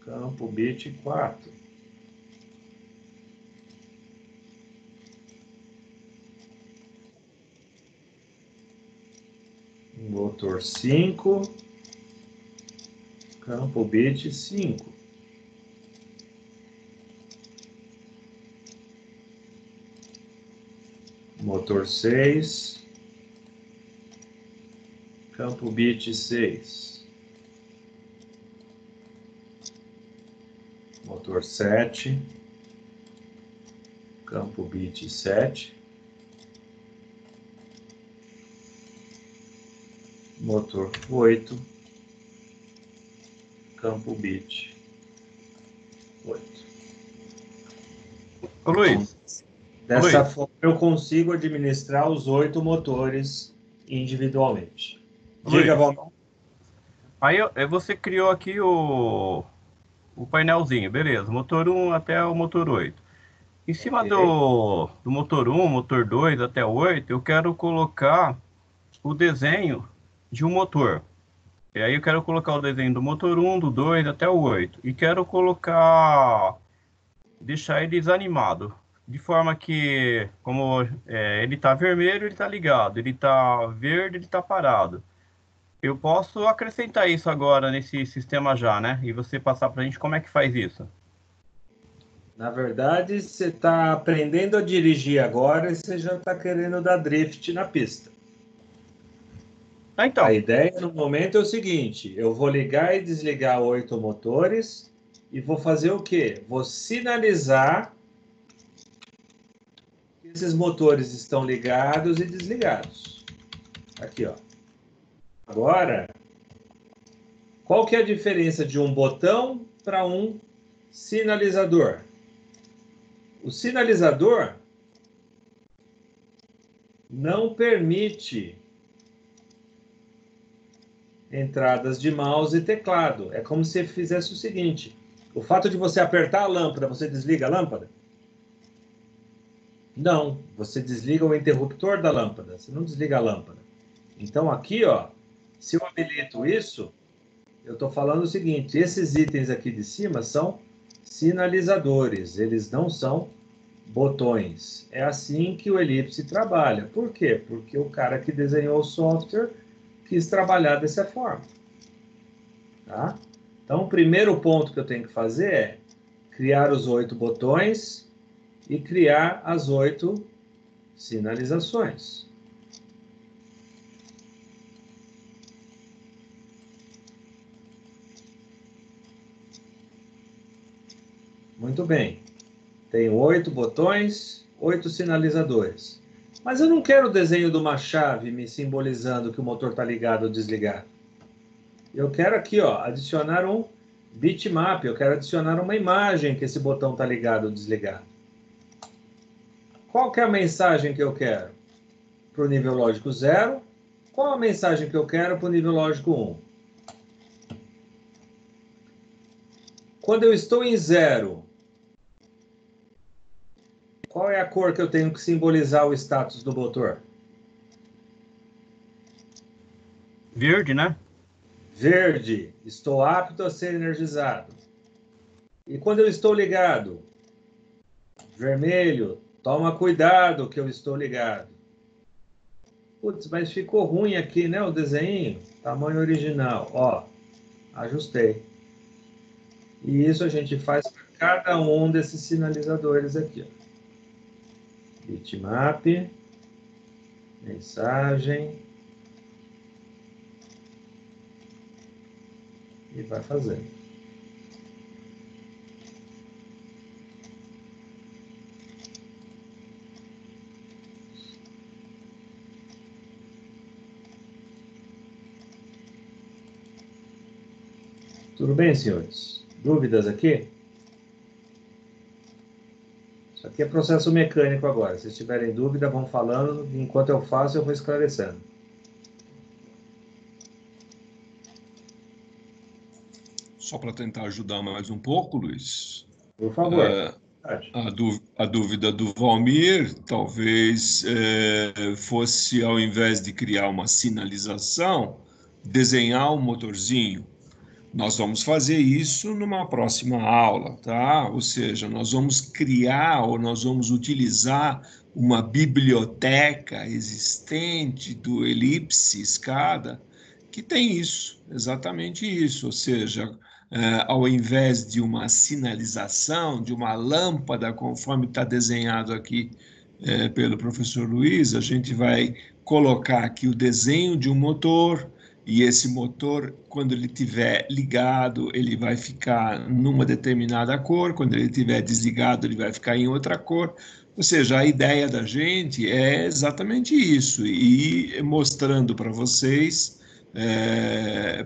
Campo bit 4. Motor 5. Campo bit 5. Motor 6. Campo bit 6. Motor 7. Campo bit 7. Motor 8. Campo bit 8. Ô, Luiz. Dessa forma, eu consigo administrar os 8 motores individualmente. Diga, Valmir. Aí você criou aqui o painelzinho, beleza. Motor 1 até o motor 8. Em cima do motor 1, motor 2 até o 8, eu quero colocar o desenho de um motor. E aí eu quero colocar o desenho do motor 1, do 2 até o 8. E quero deixar ele desanimado. De forma que, como ele está vermelho, ele está ligado. Ele está verde, ele está parado. Eu posso acrescentar isso agora nesse sistema já, né? E você passar para a gente como é que faz isso. Na verdade, você está aprendendo a dirigir agora e você já está querendo dar drift na pista. Então, A ideia no momento é o seguinte: eu vou ligar e desligar 8 motores e vou fazer o quê? Vou sinalizar que esses motores estão ligados e desligados. Aqui, ó. Agora, qual que é a diferença de um botão para um sinalizador? O sinalizador não permite entradas de mouse e teclado. É como se fizesse o seguinte: o fato de você apertar a lâmpada, você desliga a lâmpada? Não, você desliga o interruptor da lâmpada, você não desliga a lâmpada. Então aqui, ó, se eu habilito isso, eu estou falando o seguinte: esses itens aqui de cima são sinalizadores, eles não são botões. É assim que o Ellipse trabalha. Por quê? Porque o cara que desenhou o software quis trabalhar dessa forma. Tá? Então, o primeiro ponto que eu tenho que fazer é criar os 8 botões e criar as 8 sinalizações. Muito bem. Tenho 8 botões, 8 sinalizadores. Mas eu não quero o desenho de uma chave me simbolizando que o motor está ligado ou desligado. Eu quero aqui, ó, adicionar um bitmap, eu quero adicionar uma imagem que esse botão está ligado ou desligado. Qual que é a mensagem que eu quero? Para o nível lógico 0. Qual a mensagem que eu quero para o nível lógico 1? Quando eu estou em 0, qual é a cor que eu tenho que simbolizar o status do motor? verde, né? Verde, estou apto a ser energizado. E quando eu estou ligado? Vermelho, toma cuidado que eu estou ligado. Putz, mas ficou ruim aqui, né, o desenho? Tamanho original, ó, ajustei. E isso a gente faz para cada um desses sinalizadores aqui, ó. Bitmap, mensagem, e vai fazendo. Tudo bem, senhores? Dúvidas aqui? Isso aqui é processo mecânico agora. Se tiverem dúvida, vão falando. Enquanto eu faço, eu vou esclarecendo. Só para tentar ajudar mais um pouco, Luiz. Por favor. A dúvida do Valmir talvez fosse, ao invés de criar uma sinalização, desenhar um motorzinho. Nós vamos fazer isso numa próxima aula, tá? Ou seja, nós vamos criar ou nós vamos utilizar uma biblioteca existente do Ellipse SCADA que tem isso, exatamente isso, ou seja, ao invés de uma sinalização, de uma lâmpada, conforme está desenhado aqui pelo professor Luiz, a gente vai colocar aqui o desenho de um motor, e esse motor, quando ele estiver ligado, ele vai ficar numa determinada cor, quando ele estiver desligado, ele vai ficar em outra cor. Ou seja, a ideia da gente é exatamente isso, e mostrando para vocês,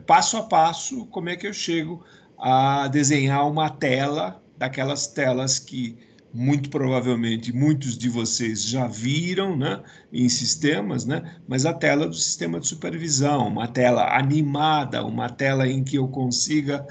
passo a passo, como é que eu chego a desenhar uma tela, daquelas telas que muito provavelmente muitos de vocês já viram, né, em sistemas, né, mas a tela do sistema de supervisão, uma tela animada, uma tela em que eu consiga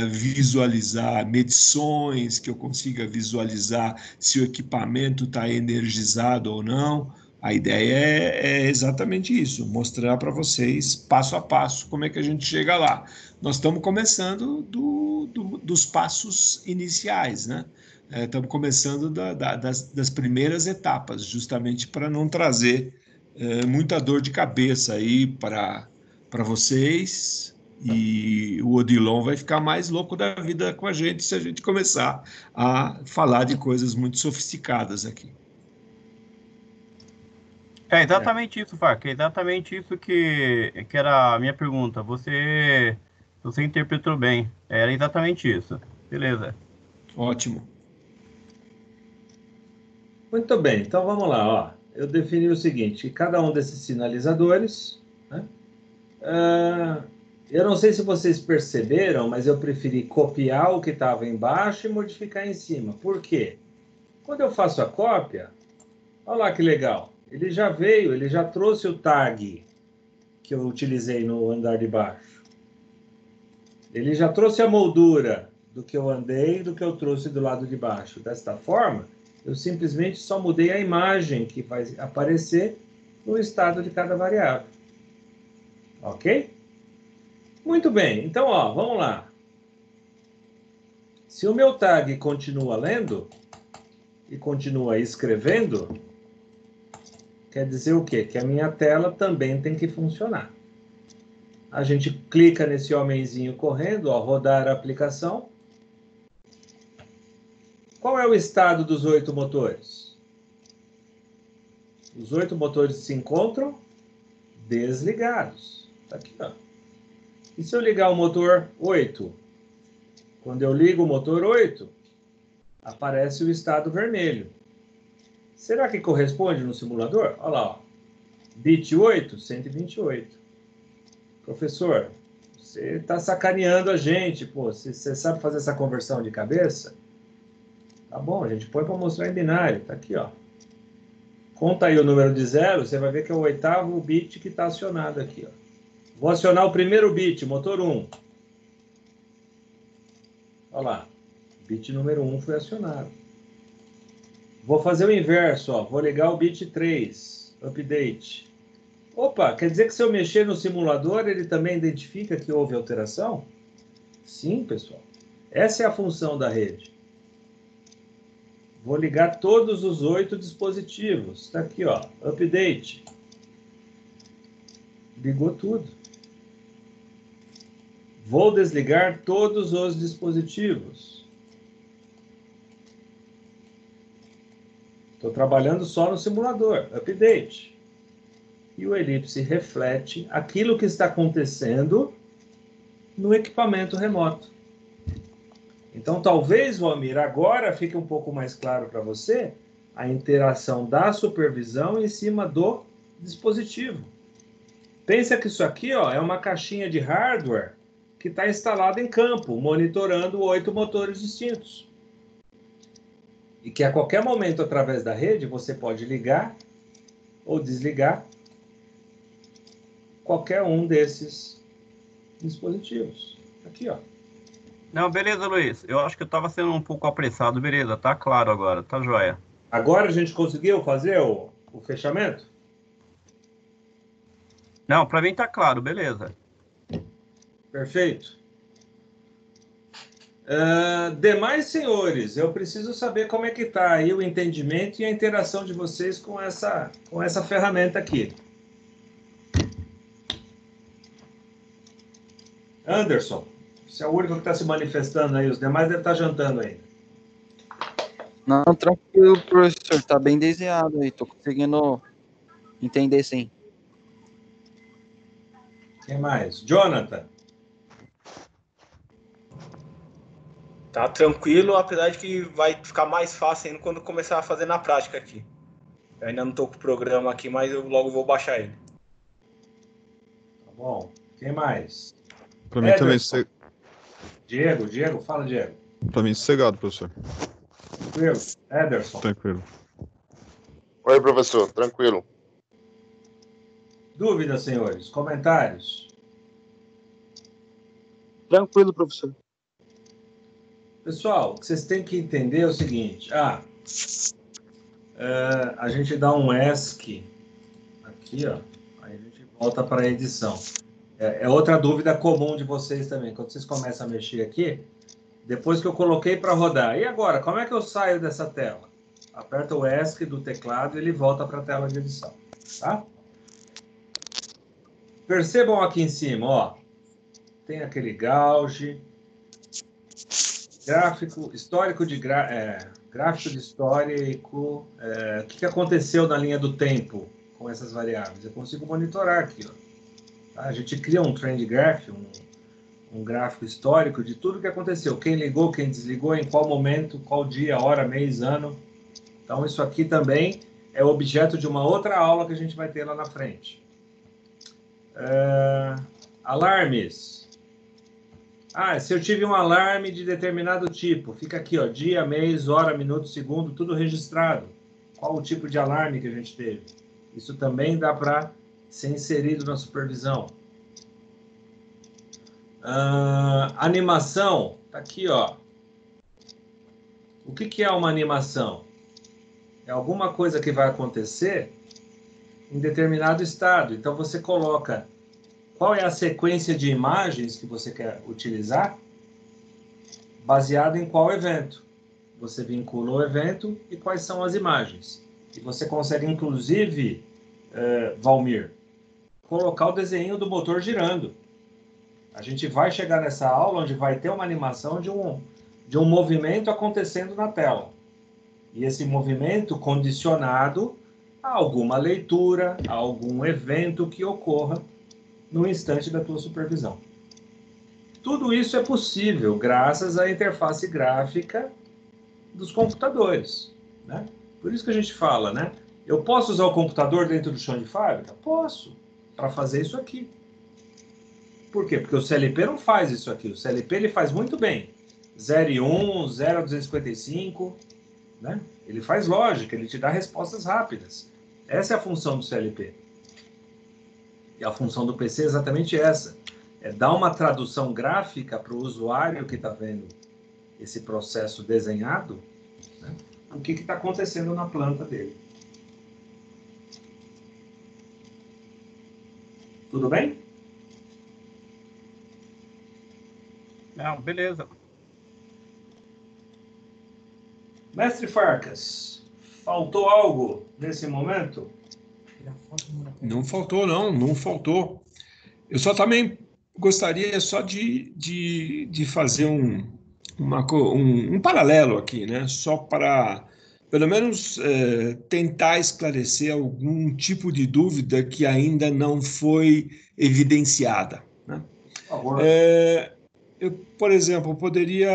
visualizar medições, que eu consiga visualizar se o equipamento está energizado ou não. A ideia é exatamente isso, mostrar para vocês, passo a passo, como é que a gente chega lá. Nós estamos começando dos passos iniciais, né? Estamos começando das primeiras etapas, justamente para não trazer muita dor de cabeça aí para vocês, e o Odilon vai ficar mais louco da vida com a gente se a gente começar a falar de coisas muito sofisticadas aqui. É exatamente isso, Fac. É exatamente isso que era a minha pergunta. Você interpretou bem. Era exatamente isso. Beleza. Ótimo. Muito bem, então vamos lá. Ó. Eu defini o seguinte, que cada um desses sinalizadores, né, eu não sei se vocês perceberam, mas eu preferi copiar o que estava embaixo e modificar em cima. Por quê? Quando eu faço a cópia, olha lá que legal. Ele já veio, ele já trouxe o tag que eu utilizei no andar de baixo. Ele já trouxe a moldura do que eu andei e do que eu trouxe do lado de baixo. Desta forma, eu simplesmente só mudei a imagem que vai aparecer no estado de cada variável. Ok? Muito bem. Então, ó, vamos lá. Se o meu tag continua lendo e continua escrevendo, quer dizer o quê? Que a minha tela também tem que funcionar. A gente clica nesse homenzinho correndo, ó, rodar a aplicação. Qual é o estado dos 8 motores? Os 8 motores se encontram desligados. Está aqui, ó. E se eu ligar o motor 8? Quando eu ligo o motor 8, aparece o estado vermelho. Será que corresponde no simulador? Olha lá, ó. Bit 8, 128. Professor, você está sacaneando a gente, pô. Você sabe fazer essa conversão de cabeça? Tá bom, a gente põe para mostrar em binário. Tá aqui, ó. Conta aí o número de 0, você vai ver que é o 8º bit que está acionado aqui, ó. Vou acionar o primeiro bit, motor 1. Olha lá. Bit número 1 foi acionado. Vou fazer o inverso, ó. Vou ligar o bit 3, update. Opa, quer dizer que se eu mexer no simulador, ele também identifica que houve alteração? Sim, pessoal. Essa é a função da rede. Vou ligar todos os 8 dispositivos. Está aqui, ó. Update. Ligou tudo. Vou desligar todos os dispositivos. Estou trabalhando só no simulador. Update. E o Ellipse reflete aquilo que está acontecendo no equipamento remoto. Então, talvez, Valmir, agora fique um pouco mais claro para você a interação da supervisão em cima do dispositivo. Pensa que isso aqui, ó, é uma caixinha de hardware que está instalada em campo, monitorando 8 motores distintos. E que a qualquer momento, através da rede, você pode ligar ou desligar qualquer um desses dispositivos. Aqui, ó. Não, beleza, Luiz. Eu acho que eu estava sendo um pouco apressado. Beleza, tá claro agora, tá joia. Agora a gente conseguiu fazer o fechamento? Não, para mim tá claro, beleza. Perfeito. Demais senhores, eu preciso saber como é que está aí o entendimento e a interação de vocês com essa ferramenta aqui. Anderson, você é o único que está se manifestando aí, os demais devem estar jantando ainda. Não, tranquilo, professor. Tá bem desenhado aí. Tô conseguindo entender, sim. Quem mais? Jonathan. Tá tranquilo, apesar de que vai ficar mais fácil ainda quando começar a fazer na prática aqui. Eu ainda não tô com o programa aqui, mas eu logo vou baixar ele. Tá bom. Quem mais? Para mim também. Diego, fala, Diego. Para mim, sossegado, professor. Tranquilo. Ederson. Tranquilo. Oi, professor, tranquilo. Dúvidas, senhores? Comentários? Tranquilo, professor. Pessoal, o que vocês têm que entender é o seguinte. A gente dá um ESC aqui, ó. Aí a gente volta para a edição. É outra dúvida comum de vocês também. Quando vocês começam a mexer aqui, depois que eu coloquei para rodar. E agora, como é que eu saio dessa tela? Aperta o ESC do teclado e ele volta para a tela de edição. Tá? Percebam aqui em cima, ó. Tem aquele gauge. Gráfico histórico de gráfico de histórico. O que aconteceu na linha do tempo com essas variáveis? Eu consigo monitorar aqui, ó. Tá? A gente cria um trend graph, um gráfico histórico de tudo que aconteceu. Quem ligou, quem desligou, em qual momento, qual dia, hora, mês, ano. Então, isso aqui também é objeto de uma outra aula que a gente vai ter lá na frente. Alarmes. Se eu tive um alarme de determinado tipo, fica aqui, ó, dia, mês, hora, minuto, segundo, tudo registrado. Qual o tipo de alarme que a gente teve? Isso também dá para ser inserido na supervisão. Animação, tá aqui, ó. O que é uma animação? É alguma coisa que vai acontecer em determinado estado. Então, você coloca qual é a sequência de imagens que você quer utilizar, baseado em qual evento. Você vincula o evento e quais são as imagens. E você consegue, inclusive, Valmir, colocar o desenho do motor girando. A gente vai chegar nessa aula onde vai ter uma animação de um movimento acontecendo na tela. E esse movimento condicionado a alguma leitura, a algum evento que ocorra no instante da tua supervisão. Tudo isso é possível graças à interface gráfica dos computadores, né? Por isso que a gente fala, né? Eu posso usar o computador dentro do chão de fábrica? Posso, para fazer isso aqui. Por quê? Porque o CLP não faz isso aqui. O CLP ele faz muito bem. 0 e 1, 0 a 255, né? Ele faz lógica, ele te dá respostas rápidas. Essa é a função do CLP. E a função do PC é exatamente essa. É dar uma tradução gráfica para o usuário que está vendo esse processo desenhado, né? O que está acontecendo na planta dele. Tudo bem? Não, beleza. Mestre Farcas, faltou algo nesse momento? Não faltou, não faltou. Eu só também gostaria só de fazer um paralelo aqui, né? Só para, pelo menos, tentar esclarecer algum tipo de dúvida que ainda não foi evidenciada, né? Por favor. Eu, por exemplo, poderia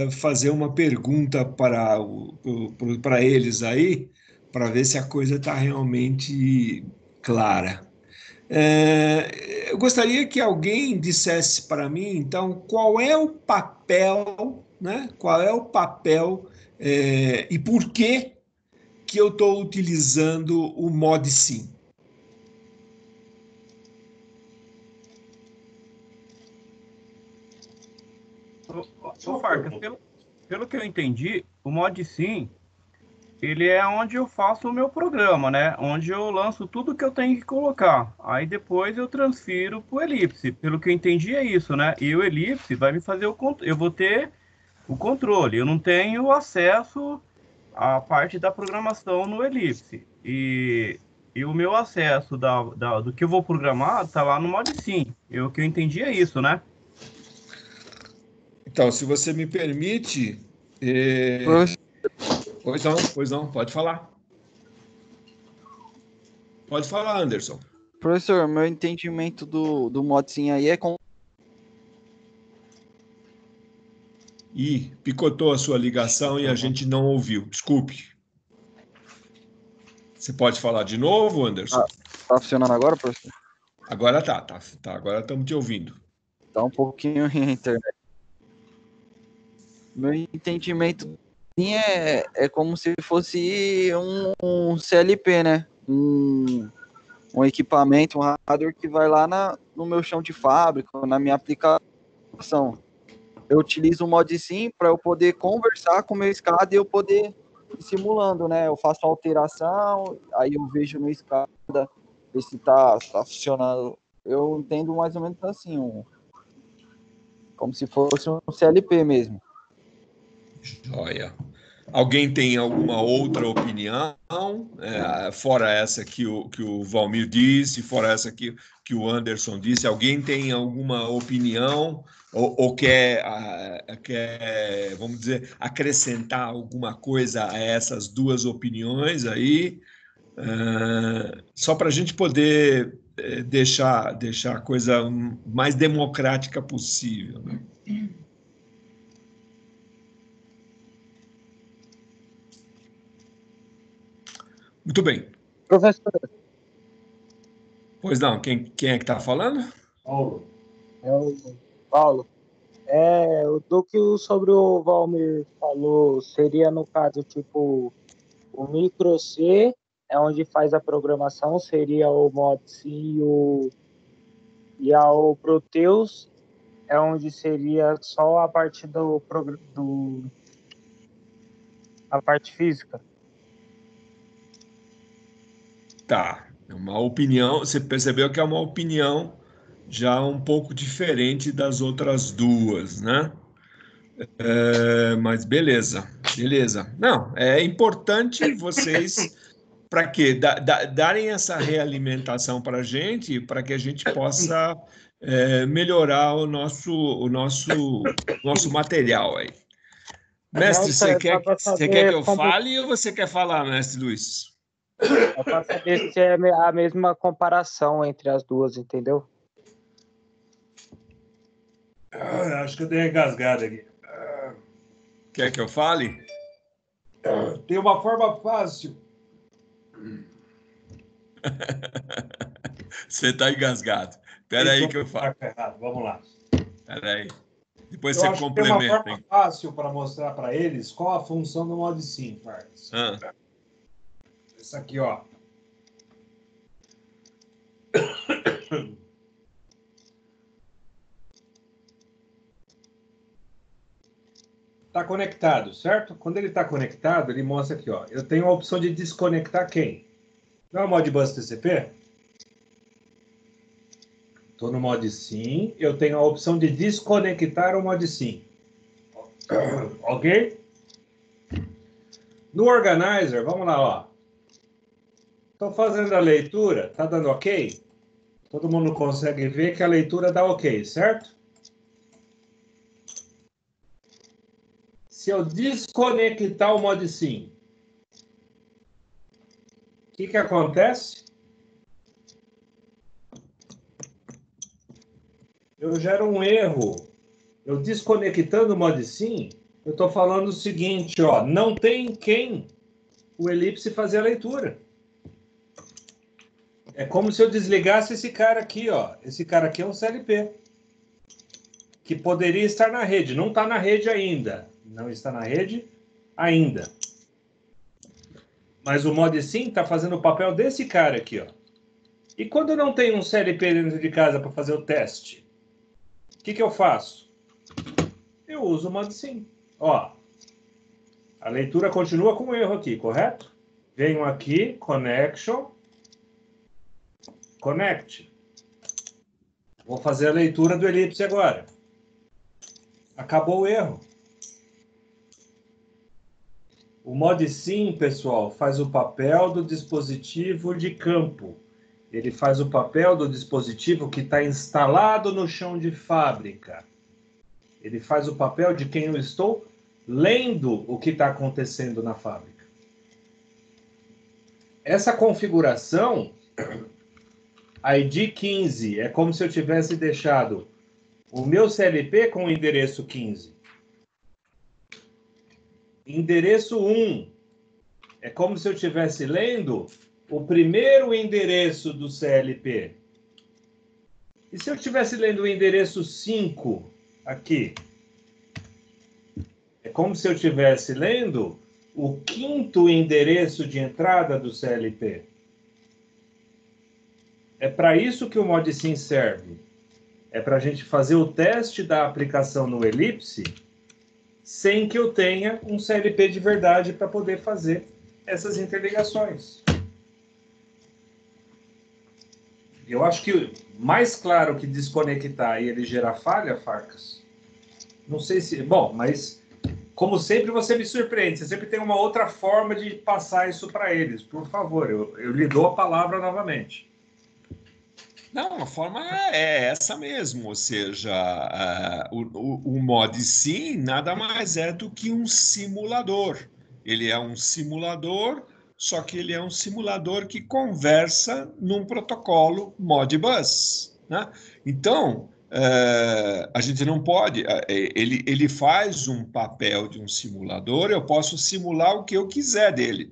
fazer uma pergunta para eles aí, para ver se a coisa está realmente clara. Eu gostaria que alguém dissesse para mim, então, qual é o papel, né? Qual é o papel e por que eu estou utilizando o ModSim? Ô, Farcas, pelo que eu entendi, o ModSim, ele é onde eu faço o meu programa, né? Onde eu lanço tudo que eu tenho que colocar. Aí depois eu transfiro para o Ellipse. Pelo que eu entendi é isso, né? E o Ellipse vai me fazer eu vou ter o controle. Eu não tenho acesso à parte da programação no Ellipse. E o meu acesso do que eu vou programar está lá no ModSim. O que eu entendi é isso, né? Então, se você me permite... Pois não, pode falar. Pode falar, Anderson. Professor, meu entendimento do ModSim aí é com... Ih, picotou a sua ligação e a gente não ouviu. Desculpe. Você pode falar de novo, Anderson? Tá funcionando agora, professor? Agora tá. Agora estamos te ouvindo. Tá um pouquinho em internet. Meu entendimento é como se fosse um CLP, né? Um equipamento, um hardware que vai lá no meu chão de fábrica, na minha aplicação. Eu utilizo o ModSim para eu poder conversar com o meu SCADA e eu poder ir simulando, né? Eu faço a alteração, aí eu vejo no SCADA ver se tá funcionando. Eu entendo mais ou menos assim, como se fosse um CLP mesmo. Joia. Alguém tem alguma outra opinião, fora essa que o Valmir disse, fora essa que o Anderson disse? Alguém tem alguma opinião ou quer, vamos dizer, acrescentar alguma coisa a essas duas opiniões aí? Só para a gente poder deixar a coisa mais democrática possível, né? Muito bem. Professor, Pois não, quem é que está falando? Paulo. é o Paulo. Sobre o Valmir falou, seria no caso, tipo, o micro C é onde faz a programação, seria o ModC e o Proteus é onde seria só a parte a parte física. Tá, é uma opinião, você percebeu que é uma opinião já um pouco diferente das outras duas, né? Mas beleza. Não, é importante vocês, para quê? Darem essa realimentação para a gente, para que a gente possa melhorar o nosso material aí. Mestre, você quer que eu fale ou você quer falar, mestre Luiz? É para saber se é a mesma comparação entre as duas, entendeu? Acho que eu dei uma engasgada aqui. Quer que eu fale? Tem uma forma fácil. Você está engasgado. Espera aí que eu falo. Vamos lá. Espera aí. Depois Eu você acho que complementa. tem uma forma fácil para mostrar para eles qual a função do ModSim, Farkas. Essa aqui, ó. Está conectado, certo? Quando ele está conectado, ele mostra aqui, ó. Eu tenho a opção de desconectar quem? Não é o Modbus TCP? Estou no ModSim. Eu tenho a opção de desconectar o ModSim. Ok? No Organizer, vamos lá, ó. Estou fazendo a leitura, tá dando ok? Todo mundo consegue ver que a leitura dá ok, certo? Se eu desconectar o ModSim, o que acontece? Eu gero um erro. Eu desconectando o ModSim, eu estou falando o seguinte, ó, não tem quem o Ellipse fazer a leitura. É como se eu desligasse esse cara aqui, ó. Esse cara aqui é um CLP. Que poderia estar na rede. Não está na rede ainda. Não está na rede ainda. Mas o ModSim está fazendo o papel desse cara aqui, ó. E quando não tem um CLP dentro de casa para fazer o teste, o que eu faço? Eu uso o ModSim. Ó, a leitura continua com erro aqui, correto? Venho aqui, connection, connect. Vou fazer a leitura do Ellipse agora. Acabou o erro. O ModSim, pessoal, faz o papel do dispositivo de campo. Ele faz o papel do dispositivo que está instalado no chão de fábrica. Ele faz o papel de quem eu estou lendo o que está acontecendo na fábrica. Essa configuração, ID 15, é como se eu tivesse deixado o meu CLP com o endereço 15. Endereço 1 é como se eu estivesse lendo o primeiro endereço do CLP. E se eu estivesse lendo o endereço 5 aqui? É como se eu estivesse lendo o quinto endereço de entrada do CLP. É para isso que o ModSim serve. É para a gente fazer o teste da aplicação no Ellipse sem que eu tenha um CLP de verdade para poder fazer essas interligações. Eu acho que mais claro que desconectar e ele gerar falha, Farkas, não sei se... Bom, mas como sempre você me surpreende. Você sempre tem uma outra forma de passar isso para eles. Por favor, eu lhe dou a palavra novamente. Não, a forma é essa mesmo, ou seja, o ModSim nada mais é do que um simulador. Ele é um simulador só que ele é um simulador que conversa num protocolo Modbus, né? Então, a gente não pode... Ele faz um papel de um simulador, eu posso simular o que eu quiser dele.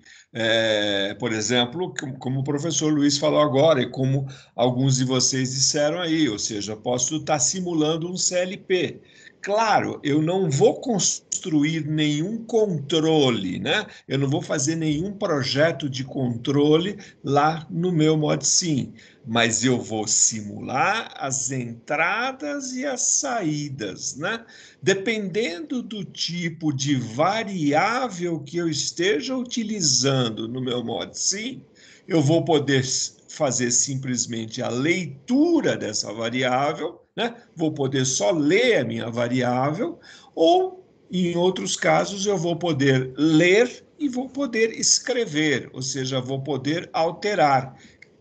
Por exemplo, como o professor Luiz falou agora, e como alguns de vocês disseram aí, ou seja, eu posso estar simulando um CLP. Claro, eu não vou construir nenhum controle, né? Eu não vou fazer nenhum projeto de controle lá no meu ModSim, mas eu vou simular as entradas e as saídas, né? Dependendo do tipo de variável que eu esteja utilizando no meu ModSim, eu vou poder fazer simplesmente a leitura dessa variável, né? Vou poder só ler a minha variável, ou, em outros casos, eu vou poder ler e vou poder escrever, ou seja, vou poder alterar,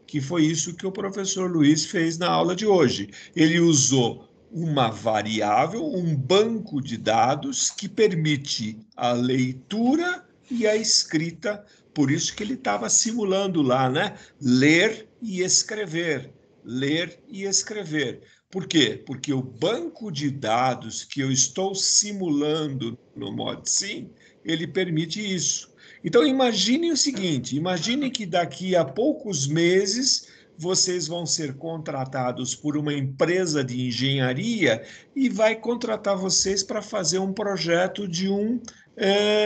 que foi isso que o professor Luiz fez na aula de hoje. Ele usou uma variável, um banco de dados que permite a leitura e a escrita. Por isso que ele estava simulando lá, né? Ler e escrever. Ler e escrever. Por quê? Porque o banco de dados que eu estou simulando no ModSim, ele permite isso. Então, imagine o seguinte, imagine que daqui a poucos meses vocês vão ser contratados por uma empresa de engenharia e vai contratar vocês para fazer um projeto de um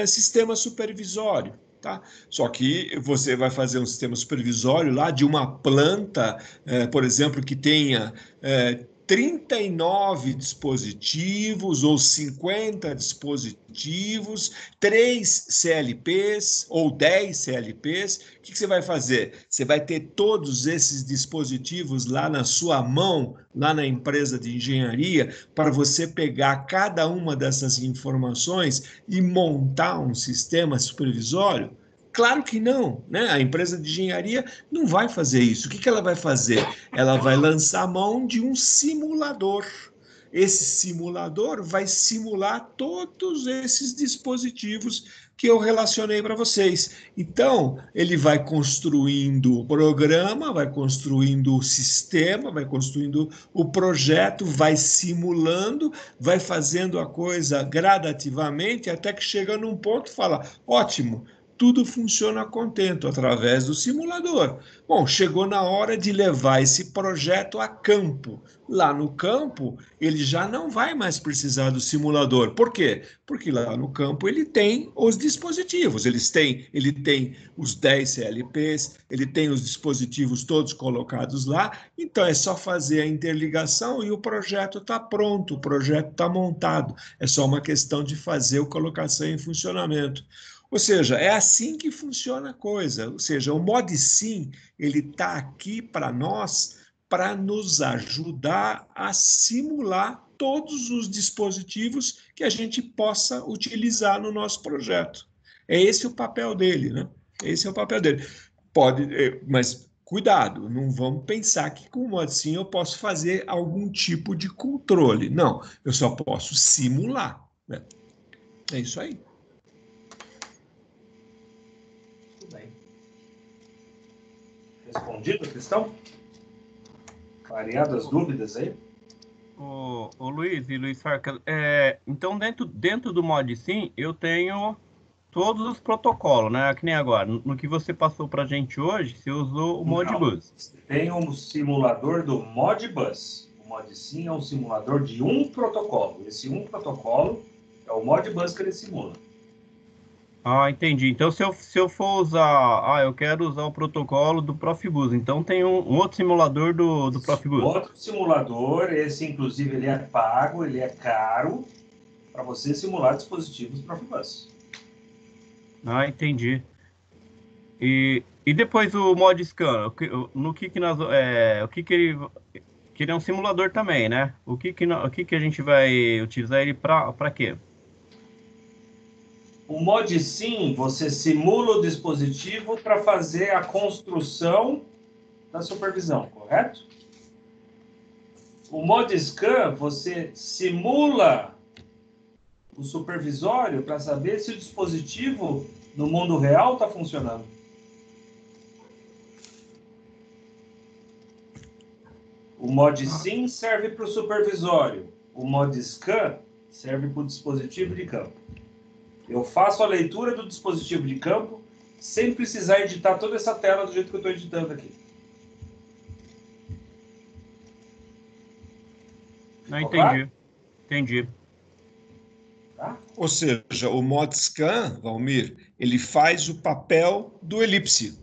sistema supervisório. Tá? Só que você vai fazer um sistema supervisório lá de uma planta, por exemplo, que tenha 39 dispositivos ou 50 dispositivos, 3 CLPs ou 10 CLPs. O que você vai fazer? Você vai ter todos esses dispositivos lá na sua mão, lá na empresa de engenharia, para você pegar cada uma dessas informações e montar um sistema supervisório? Claro que não, né? A empresa de engenharia não vai fazer isso. O que ela vai fazer? Ela vai lançar mão de um simulador. Esse simulador vai simular todos esses dispositivos que eu relacionei para vocês. Então, ele vai construindo o programa, vai construindo o sistema, vai construindo o projeto, vai simulando, vai fazendo a coisa gradativamente, até que chega num ponto e fala, ótimo, tudo funciona contento através do simulador. Bom, chegou na hora de levar esse projeto a campo. Lá no campo, ele já não vai mais precisar do simulador. Por quê? Porque lá no campo ele tem os dispositivos. Ele tem os 10 CLPs, ele tem os dispositivos todos colocados lá. Então, é só fazer a interligação e o projeto está pronto, o projeto está montado. É só uma questão de fazer a colocação em funcionamento. Ou seja, é assim que funciona a coisa. Ou seja, o ModSim, ele está aqui para nós, para nos ajudar a simular todos os dispositivos que a gente possa utilizar no nosso projeto. É esse o papel dele, né? Esse é o papel dele. Mas cuidado, não vamos pensar que com o ModSim eu posso fazer algum tipo de controle. Não, eu só posso simular, né? É isso aí. Respondido a questão? Variadas dúvidas aí? O Luiz e Luiz Farca, então dentro do ModSim eu tenho todos os protocolos, né? Que nem agora, no que você passou para a gente hoje, você usou o Modbus. Tem um simulador do Modbus. O ModSim é um simulador de um protocolo. Esse um protocolo é o Modbus que ele simula. Ah, entendi. Então, se eu for usar... eu quero usar o protocolo do Profibus. Então, tem um outro simulador do Profibus. Outro simulador, esse, inclusive, ele é pago, ele é caro, para você simular dispositivos Profibus. Ah, entendi. E depois o ModScan, no que nós... o que ele é um simulador também, né? O que a gente vai utilizar ele para quê? O ModSim, você simula o dispositivo para fazer a construção da supervisão, correto? O ModScan, você simula o supervisório para saber se o dispositivo no mundo real está funcionando. O mod sim serve para o supervisório. O mod scan serve para o dispositivo de campo. Eu faço a leitura do dispositivo de campo sem precisar editar toda essa tela do jeito que eu estou editando aqui. Não entendi. Entendi. Tá? Ou seja, o mod scan, Valmir, ele faz o papel do elipse.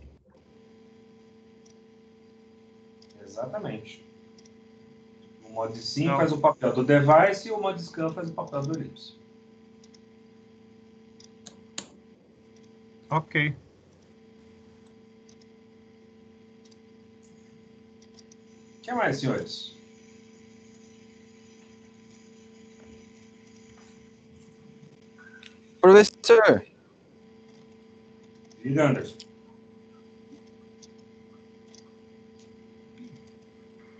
Exatamente. O mod sim Não. faz o papel do device e o mod scan faz o papel do elipse. Ok. O que mais, senhores? Professor, Diga, Anderson.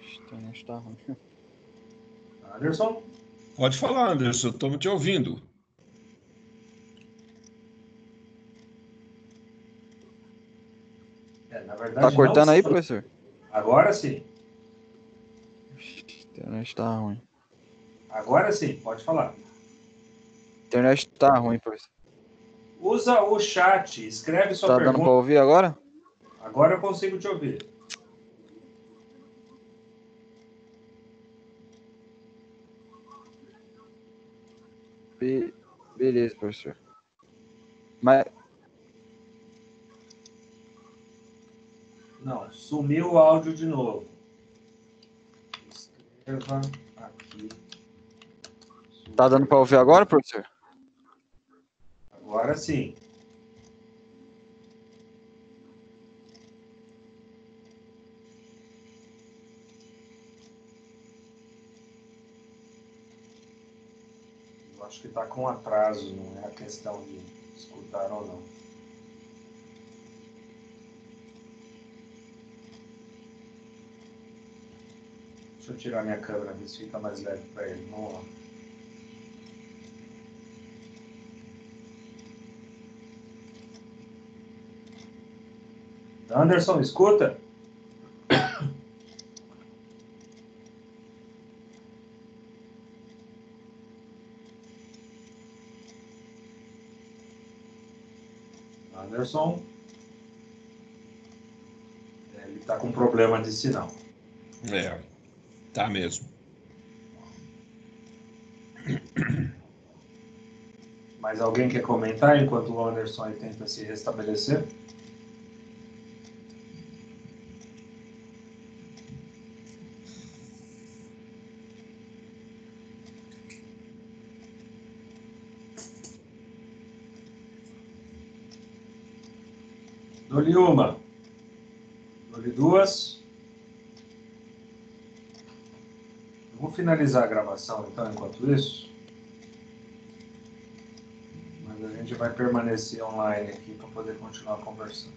a internet tá ruim. Anderson? Pode falar, Anderson, estamos te ouvindo. Na verdade, Tá cortando não aí, só- professor? Agora sim. A internet tá ruim. Agora sim, pode falar. A internet tá ruim, professor. Usa o chat, escreve sua Tá dando pergunta. pra ouvir agora? Agora eu consigo te ouvir. Beleza, professor. Mas Não, sumiu o áudio de novo. Escreva aqui. tá dando pra ouvir agora, professor? Agora sim. Eu acho que está com atraso, não é a questão de escutar ou não. Deixa eu tirar minha câmera, ver se fica mais leve para ele. Vamos lá. Anderson, escuta? Anderson? Ele está com problema de sinal. É, tá mesmo. Mas alguém quer comentar enquanto o Anderson aí tenta se restabelecer? Dou-lhe uma. Dou-lhe duas. Eu vou finalizar a gravação, então, enquanto isso. Mas a gente vai permanecer online aqui para poder continuar conversando.